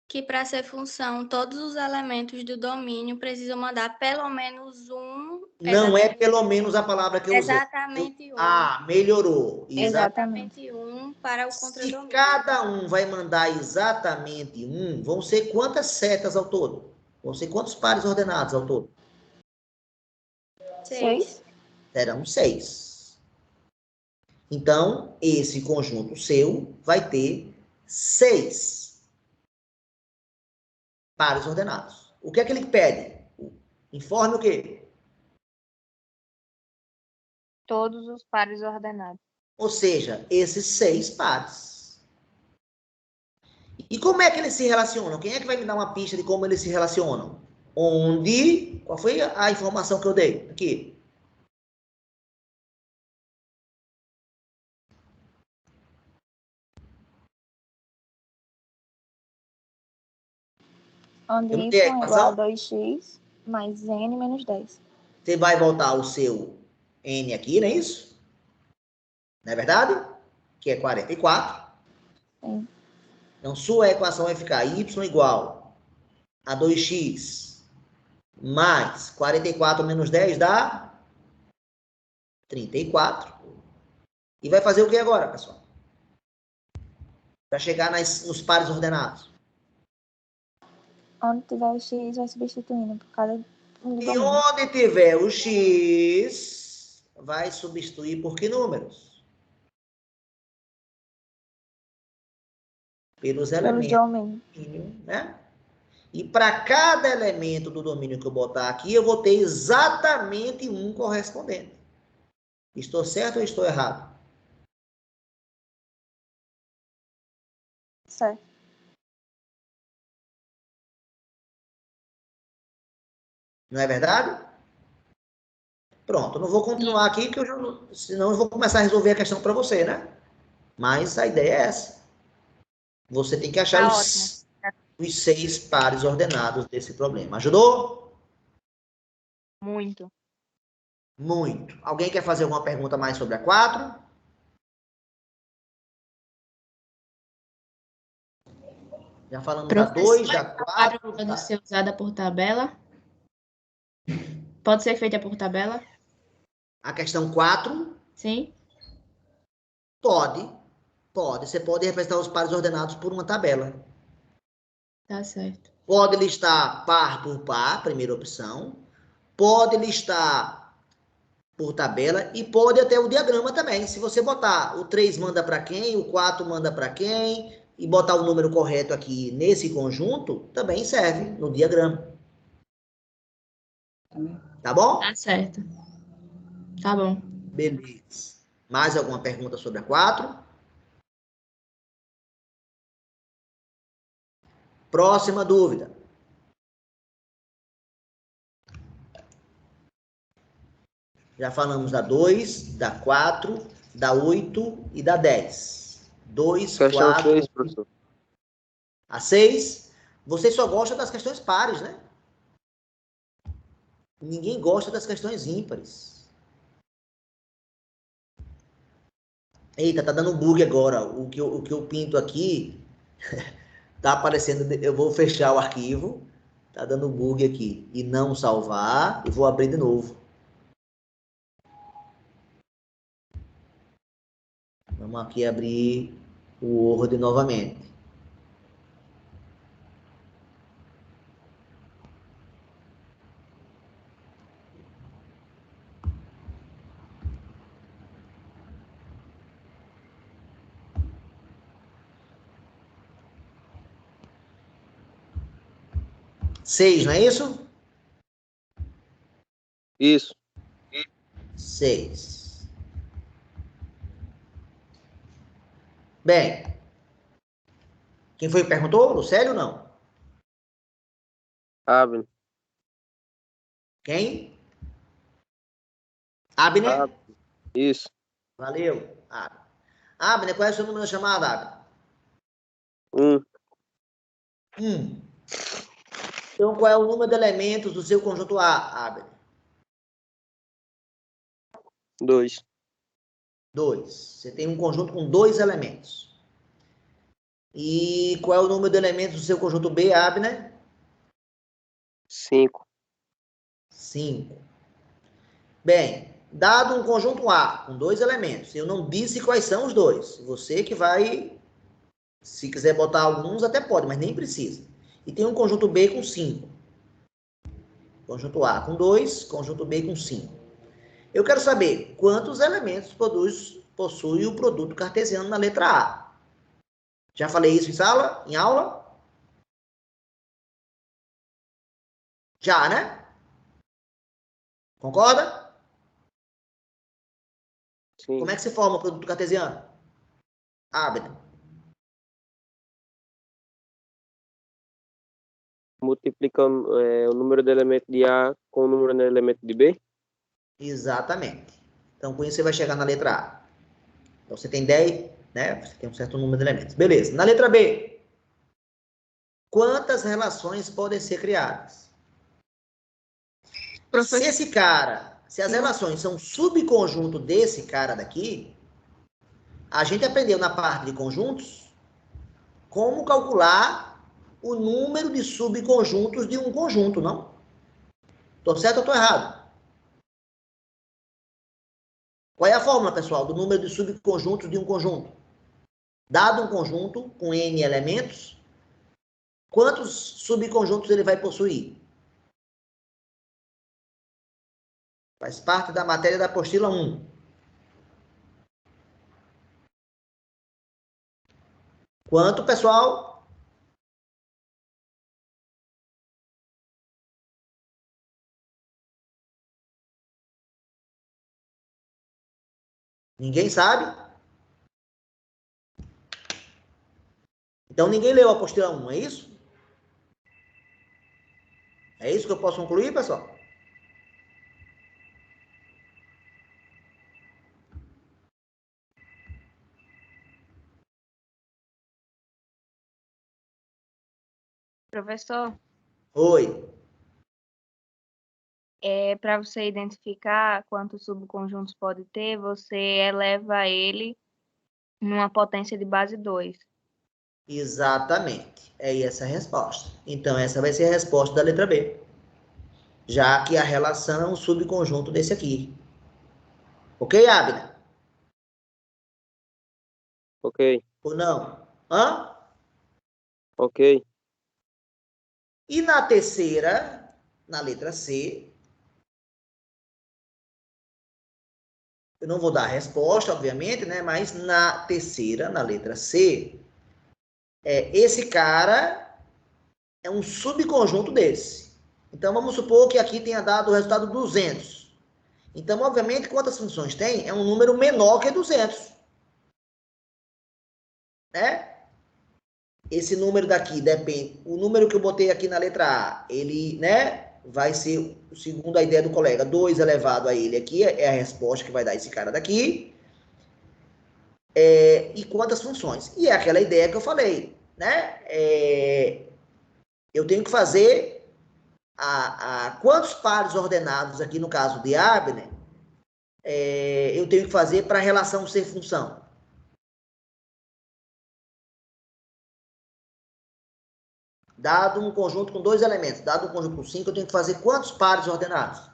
Que para ser função, todos os elementos do domínio precisam mandar pelo menos um. Não é pelo menos a palavra que eu usei. Exatamente um. Ah, melhorou. Exatamente um para o contradomínio. Se cada um vai mandar exatamente um, vão ser quantas setas ao todo? Vão ser quantos pares ordenados ao todo? 6. Serão 6. Então, esse conjunto seu vai ter 6 pares ordenados. O que é que ele pede? Informe o quê? Todos os pares ordenados. Ou seja, esses 6 pares. E como é que eles se relacionam? Quem é que vai me dar uma pista de como eles se relacionam? Onde... Qual foi a informação que eu dei? Aqui. Onde Eu y mudei a é igual a equação? 2x mais n menos 10. Você vai voltar o seu n aqui, não é isso? Não é verdade? Que é 44. Sim. Então, sua equação vai ficar y igual a 2x mais 44 menos 10 dá 34. E vai fazer o que agora, pessoal? Para chegar nos pares ordenados. Onde tiver o x, vai substituindo por cada um do E domínio. onde tiver o x, vai substituir por que números? Pelos Pelos elementos domínios. do domínio, né? E para cada elemento do domínio que eu botar aqui, eu vou ter exatamente um correspondente. Estou certo ou estou errado? Certo. Não é verdade? Pronto, não vou continuar aqui, que senão eu vou começar a resolver a questão para você, né? Mas a ideia é essa. Você tem que achar Tá os 6 pares ordenados desse problema. Ajudou? Muito. Muito. Alguém quer fazer alguma pergunta mais sobre a 4? Já falamos da 2, da 4. Pode ser usada por tabela? Pode ser feita por tabela? A questão 4? Sim. Pode. Pode. Você pode representar os pares ordenados por uma tabela. Tá certo. Pode listar par por par, primeira opção. Pode listar por tabela e pode até o diagrama também. Se você botar o 3 manda para quem, o 4 manda para quem, e botar o número correto aqui nesse conjunto, também serve no diagrama. Tá bom? Tá certo. Tá bom. Beleza. Mais alguma pergunta sobre a 4? Próxima dúvida. Já falamos da 2, da 4, da 8 e da 10. 2, Questão 4... 6, professor. A 6. Você só gosta das questões pares, né? Ninguém gosta das questões ímpares. Eita, tá dando bug agora. O que eu pinto aqui tá aparecendo. Eu vou fechar o arquivo. Tá dando bug aqui. E não salvar. E vou abrir de novo. Vamos aqui abrir o Word novamente. Seis, não é isso? Isso. 6. Bem, quem foi que perguntou? Lucélio ou não? Abner. Quem? Abner? Abner. Isso. Valeu, Abner. Abner, qual é o seu número da chamada, Abner? 1. Então, qual é o número de elementos do seu conjunto A, Abner? 2. 2. Você tem um conjunto com 2 elementos. E qual é o número de elementos do seu conjunto B, Abner? 5. 5. Bem, dado um conjunto A com 2 elementos, eu não disse quais são os dois. Você que vai, se quiser botar alguns, até pode, mas nem precisa. E tem um conjunto B com 5. Conjunto A com 2, conjunto B com 5. Eu quero saber quantos elementos possui o produto cartesiano na letra A. Já falei isso em aula? Já, né? Concorda? Sim. Como é que se forma o produto cartesiano? Abner. Multiplicando o número de elementos de A com o número de elementos de B? Exatamente. Então, com isso, você vai chegar na letra A. Então, você tem 10, né? Você tem um certo número de elementos. Beleza. Na letra B, quantas relações podem ser criadas? Se as relações são subconjunto desse cara daqui, a gente aprendeu na parte de conjuntos como calcular o número de subconjuntos de um conjunto, não? Tô certo ou tô errado? Qual é a fórmula, pessoal, do número de subconjuntos de um conjunto? Dado um conjunto com n elementos, quantos subconjuntos ele vai possuir? Faz parte da matéria da apostila 1. Quanto, pessoal? Ninguém sabe? Então, ninguém leu a apostila 1, é isso? É isso que eu posso concluir, pessoal? Professor, Oi. para você identificar quantos subconjuntos pode ter, você eleva ele numa potência de base 2. Exatamente. É essa a resposta. Então, essa vai ser a resposta da letra B. Já que a relação é um subconjunto desse aqui. Ok, Abner? Ok. Ou não? Hã? Ok. E na terceira, na letra C, eu não vou dar a resposta, obviamente, né? Mas na terceira, na letra C, esse cara é um subconjunto desse. Então, vamos supor que aqui tenha dado o resultado 200. Então, obviamente, quantas funções tem? É um número menor que 200. Né? Esse número daqui depende. O número que eu botei aqui na letra A, ele, né, vai ser, segundo a ideia do colega, 2 elevado a ele aqui, é a resposta que vai dar esse cara daqui. E quantas funções? E é aquela ideia que eu falei, né? Eu tenho que fazer quantos pares ordenados aqui no caso de Abner, eu tenho que fazer para a relação ser função. Dado um conjunto com 2 elementos, dado um conjunto com 5, eu tenho que fazer quantos pares ordenados?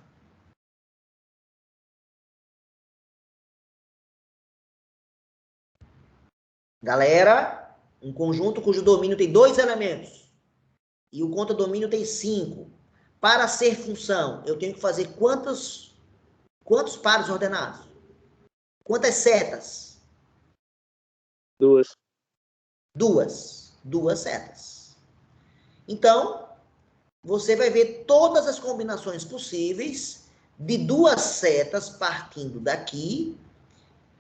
Galera, um conjunto cujo domínio tem 2 elementos e o contradomínio tem 5. Para ser função, eu tenho que fazer quantos pares ordenados? Quantas setas? 2. 2. 2 setas. Então, você vai ver todas as combinações possíveis de duas setas partindo daqui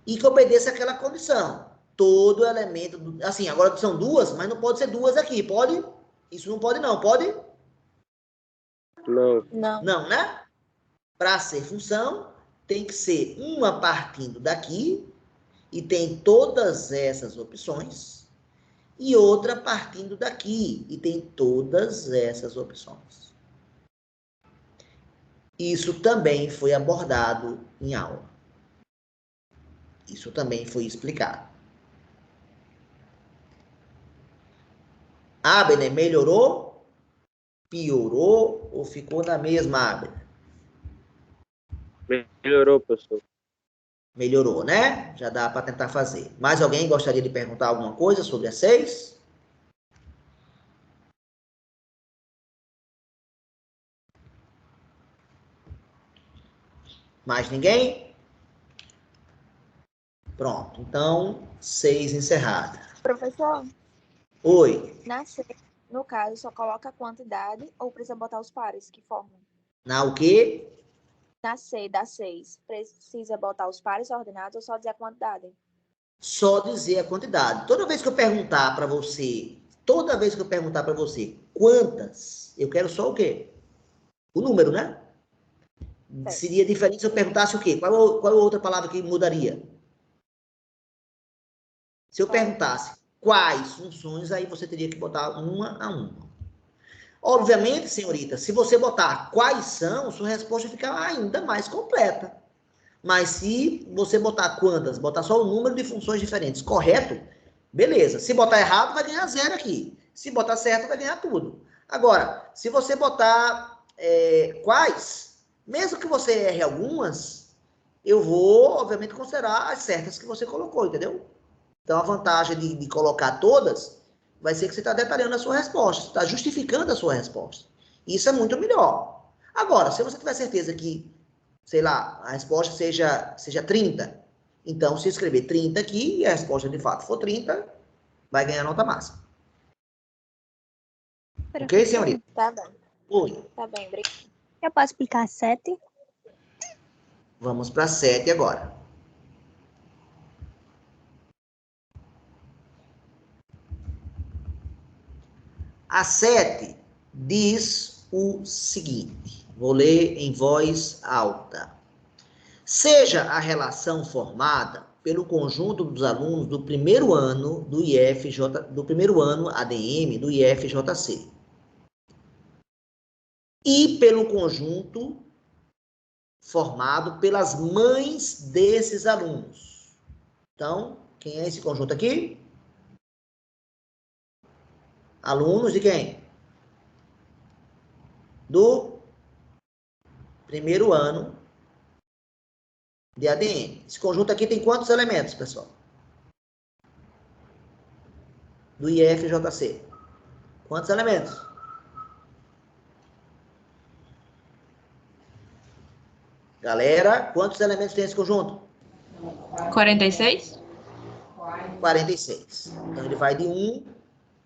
e que obedeça àquela condição. Todo elemento, assim, agora são duas, mas não pode ser duas aqui, pode? Isso não pode não, pode? Não. Não. Não, né? Para ser função, tem que ser uma partindo daqui, e tem todas essas opções, e outra partindo daqui, e tem todas essas opções. Isso também foi abordado em aula. Isso também foi explicado. Abner, melhorou? Piorou? Ou ficou na mesma, Abner? Melhorou, professor. Melhorou, né? Já dá para tentar fazer. Mais alguém gostaria de perguntar alguma coisa sobre a 6? Mais ninguém? Pronto. Então, 6 encerrada. Professor, Oi. na C, no caso, só coloca a quantidade ou precisa botar os pares que formam? Na o quê? Na C, da 6, precisa botar os pares ordenados ou só dizer a quantidade? Só dizer a quantidade. Toda vez que eu perguntar para você quantas, eu quero só o quê? O número, né? Seria diferente se eu perguntasse o quê? Qual é a outra palavra que mudaria? Se eu perguntasse quais funções, aí você teria que botar uma a uma. Obviamente, senhorita, se você botar quais são, sua resposta fica ainda mais completa. Mas se você botar quantas, botar só o número de funções diferentes, correto? Beleza. Se botar errado, vai ganhar 0 aqui. Se botar certo, vai ganhar tudo. Agora, se você botar quais, mesmo que você erre algumas, eu vou, obviamente, considerar as certas que você colocou, entendeu? Então, a vantagem de colocar todas vai ser que você está detalhando a sua resposta, você está justificando a sua resposta. Isso é muito melhor. Agora, se você tiver certeza que, sei lá, a resposta seja 30, então, se escrever 30 aqui e a resposta de fato for 30, vai ganhar nota máxima. Ok, senhorita? Tá bem. Oi. Tá bem, obrigada. Eu posso explicar 7? Vamos para 7 agora. A 7 diz o seguinte, vou ler em voz alta. Seja a relação formada pelo conjunto dos alunos do primeiro ano do primeiro ano ADM do IFJC e pelo conjunto formado pelas mães desses alunos. Então, quem é esse conjunto aqui? Alunos de quem? Do primeiro ano de ADM. Esse conjunto aqui tem quantos elementos, pessoal? Do IFJC. Quantos elementos? Galera, quantos elementos tem esse conjunto? 46? 46. Então, ele vai de 1,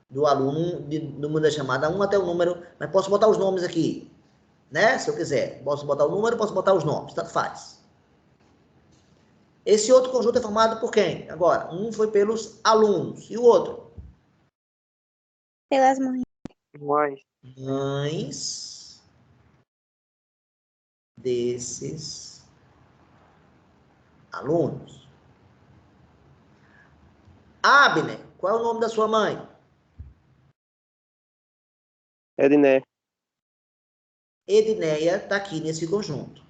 do aluno, do número da chamada 1 até o número, mas posso botar os nomes aqui, né? Se eu quiser. Posso botar o número, posso botar os nomes, tanto faz. Esse outro conjunto é formado por quem? Agora, um foi pelos alunos. E o outro? Pelas mães. Mães desses alunos. Abner, qual é o nome da sua mãe? Edné. Edneia está aqui nesse conjunto.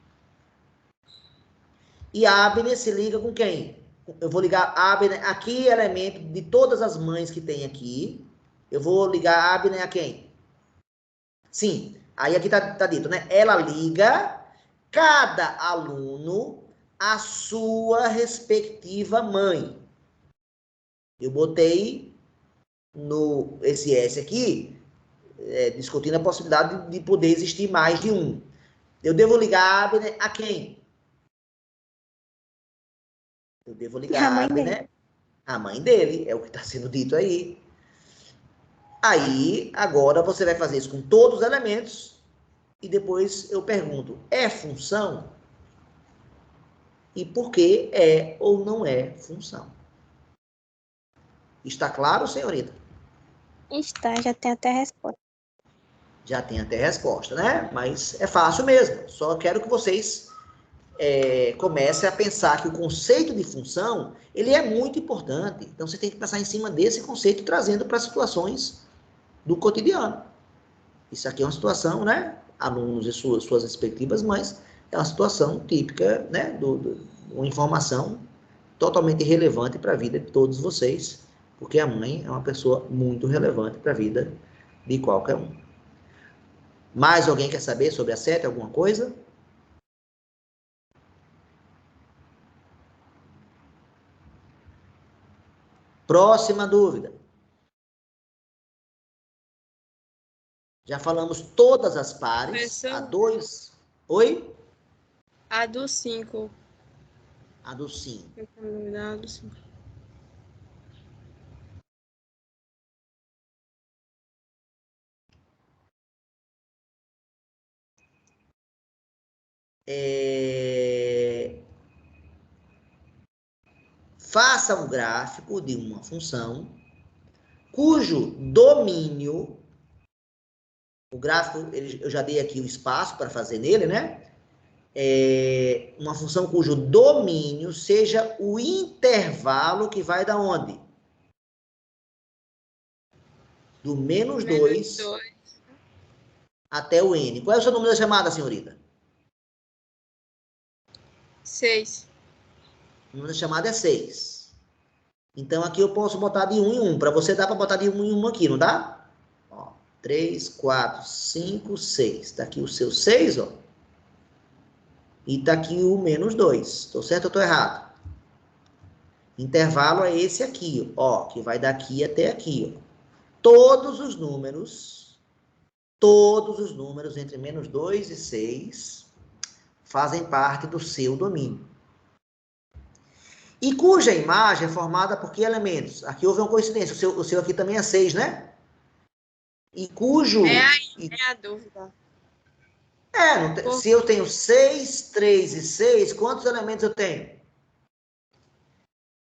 E Abner se liga com quem? Eu vou ligar Abner, aqui elemento de todas as mães que tem aqui. Eu vou ligar Abner a quem? Sim, aí aqui tá dito, né? Ela liga cada aluno à sua respectiva mãe. Eu botei esse S aqui, discutindo a possibilidade de poder existir mais de um. Eu devo ligar Abner a quem? Eu devo ligar a Abner, a mãe dele, é o que está sendo dito aí. Aí, agora você vai fazer isso com todos os elementos e depois eu pergunto, é função? e por que é ou não é função. Está claro, senhorita? Está, já tem até a resposta. Já tem até resposta, né? Mas é fácil mesmo. Só quero que vocês comecem a pensar que o conceito de função, ele é muito importante. Então, você tem que pensar em cima desse conceito, trazendo para situações do cotidiano. Isso aqui é uma situação, né? Alunos e suas respectivas mães, é uma situação típica, né? Uma informação totalmente relevante para a vida de todos vocês, porque a mãe é uma pessoa muito relevante para a vida de qualquer um. Mais alguém quer saber sobre a 7, alguma coisa? Próxima dúvida. Já falamos todas as pares. Professor? A 2. Oi? A do 5. A do 5. A do 5. Faça um gráfico de uma função cujo domínio, o gráfico, eu já dei aqui o espaço para fazer nele, né? Uma função cujo domínio seja o intervalo que vai da onde? Do menos 2 até o n. Qual é o seu número da chamada, senhorita? 6. O número da chamada é 6. Então, aqui eu posso botar de 1 em 1. Para você, dá para botar de 1 em 1 aqui, não dá? Ó, 3, 4, 5, 6. Está aqui o seu 6, ó. E está aqui o menos 2. Estou certo ou estou errado? Intervalo é esse aqui, ó. Que vai daqui até aqui, ó. Todos os números entre menos 2 e 6 fazem parte do seu domínio. E cuja imagem é formada por que elementos? Aqui houve uma coincidência, o seu aqui também é 6, né? E cujo... É a dúvida. Se eu tenho 6, 3 e 6, quantos elementos eu tenho?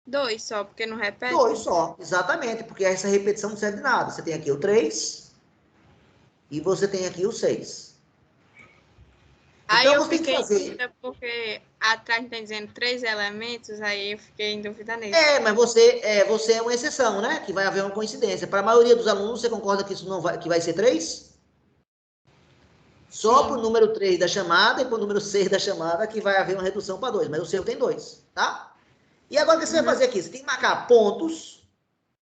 2 só, porque não repete? 2 só, exatamente, porque essa repetição não serve de nada. Você tem aqui o 3 e você tem aqui o 6. Aí Então, eu você tem que fiquei em fazer... dúvida porque atrás tem dizendo 3 elementos, aí eu fiquei em dúvida nisso. Mas você é uma exceção, né? Que vai haver uma coincidência. Para a maioria dos alunos, você concorda que isso não vai, que vai ser 3? Só para o número 3 da chamada e para o número 6 da chamada que vai haver uma redução para 2. Mas o seu tem 2, tá? E agora o que você vai fazer aqui? Você tem que marcar pontos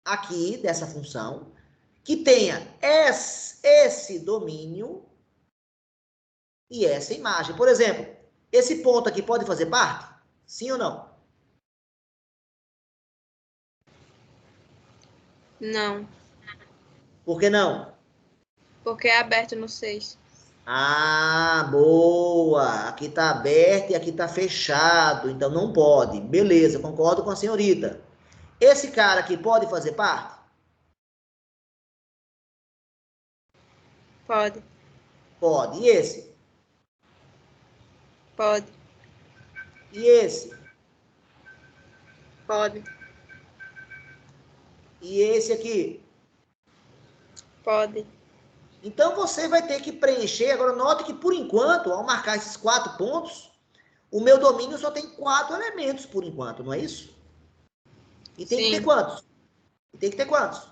aqui dessa função que tenha esse domínio e essa imagem. Por exemplo, esse ponto aqui pode fazer parte? Sim ou não? Não. Por que não? Porque é aberto no 6. Ah, boa! Aqui está aberto e aqui está fechado, então não pode. Beleza, concordo com a senhorita. Esse cara aqui pode fazer parte? Pode. Pode. E esse? Pode. E esse? Pode. E esse aqui? Pode. Então, você vai ter que preencher. Agora, note que, por enquanto, ao marcar esses 4 pontos, o meu domínio só tem 4 elementos, por enquanto, não é isso? E tem que ter quantos? Tem que ter quantos?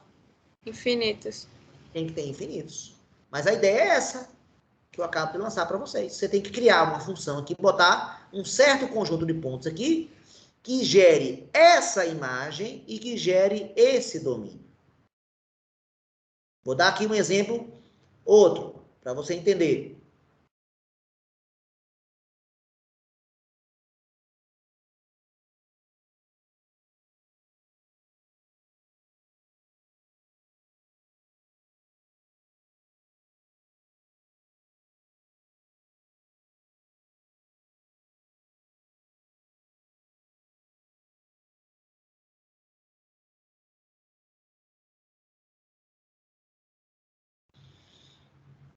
Infinitos. Tem que ter infinitos. Mas a ideia é essa, que eu acabo de lançar para vocês. Você tem que criar uma função aqui, botar um certo conjunto de pontos aqui, que gere essa imagem e que gere esse domínio. Vou dar aqui um exemplo, outro, para você entender.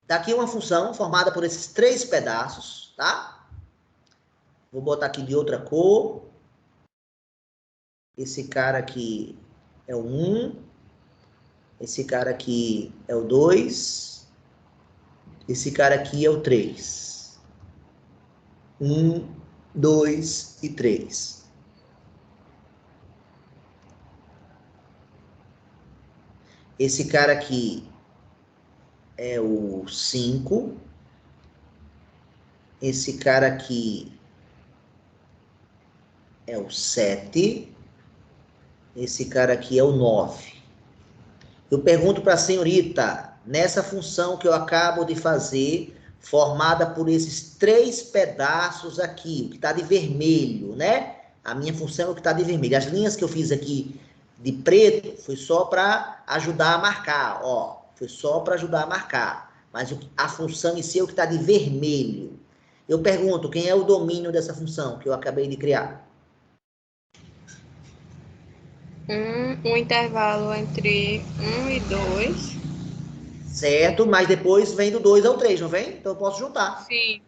Daqui uma função formada por esses 3 pedaços, tá? Vou botar aqui de outra cor. Esse cara aqui é o 1. Esse cara aqui é o 2. Esse cara aqui é o 3. 1, 2 e 3. Esse cara aqui é o 5. Esse cara aqui é o 7. Esse cara aqui é o 9. Eu pergunto para a senhorita, nessa função que eu acabo de fazer, formada por esses 3 pedaços aqui, o que está de vermelho, né? A minha função é o que está de vermelho. As linhas que eu fiz aqui de preto foi só para ajudar a marcar, ó. Foi só para ajudar a marcar. Mas a função em si é o que está de vermelho. Eu pergunto, quem é o domínio dessa função que eu acabei de criar? Um intervalo entre 1 e 2. Certo, mas depois vem do 2 ao 3, não vem? Então eu posso juntar. Sim.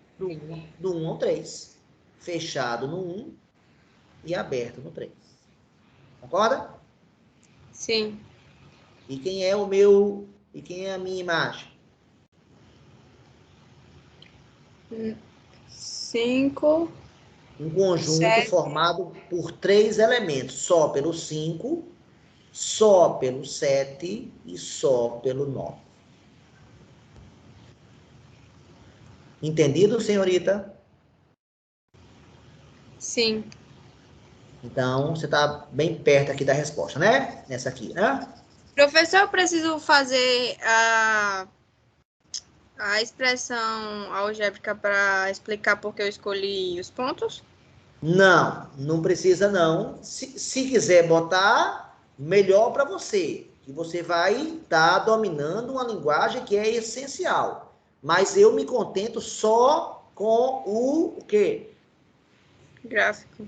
Do 1 ao 3. Fechado no 1 e aberto no 3. Concorda? Sim. E quem é o meu... E quem é a minha imagem? 5. Um conjunto 7. formado por 3 elementos. Só pelo 5, só pelo 7 e só pelo 9. Entendido, senhorita? Sim. Então, você está bem perto aqui da resposta, né? Nessa aqui, né? Professor, eu preciso fazer a expressão algébrica para explicar por que eu escolhi os pontos? Não, não precisa não. Se quiser botar, melhor para você. Que você vai estar dominando uma linguagem que é essencial. Mas eu me contento só com o quê? Gráfico.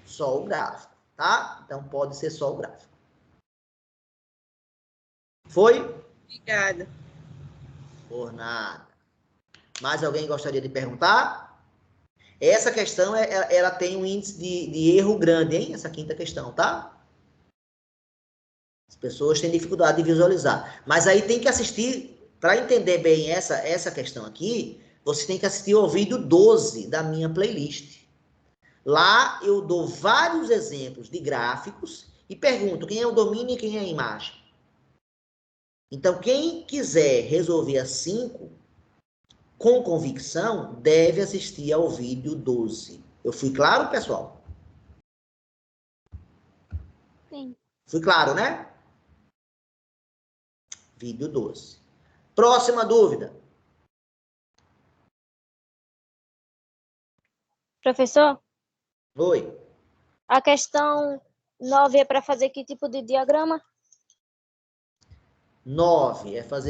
Só o gráfico, tá? Então pode ser só o gráfico. Foi? Obrigada. Por nada. Mais alguém gostaria de perguntar? Essa questão, ela tem um índice de erro grande, hein? Essa quinta questão, tá? As pessoas têm dificuldade de visualizar. Mas aí tem que assistir, para entender bem essa questão aqui, você tem que assistir ao vídeo 12 da minha playlist. Lá eu dou vários exemplos de gráficos e pergunto quem é o domínio e quem é a imagem. Então, quem quiser resolver as 5 com convicção, deve assistir ao vídeo 12. Eu fui claro, pessoal? Sim. Fui claro, né? Vídeo 12. Próxima dúvida. Professor, Oi. a questão 9 é para fazer que tipo de diagrama? 9 é fazer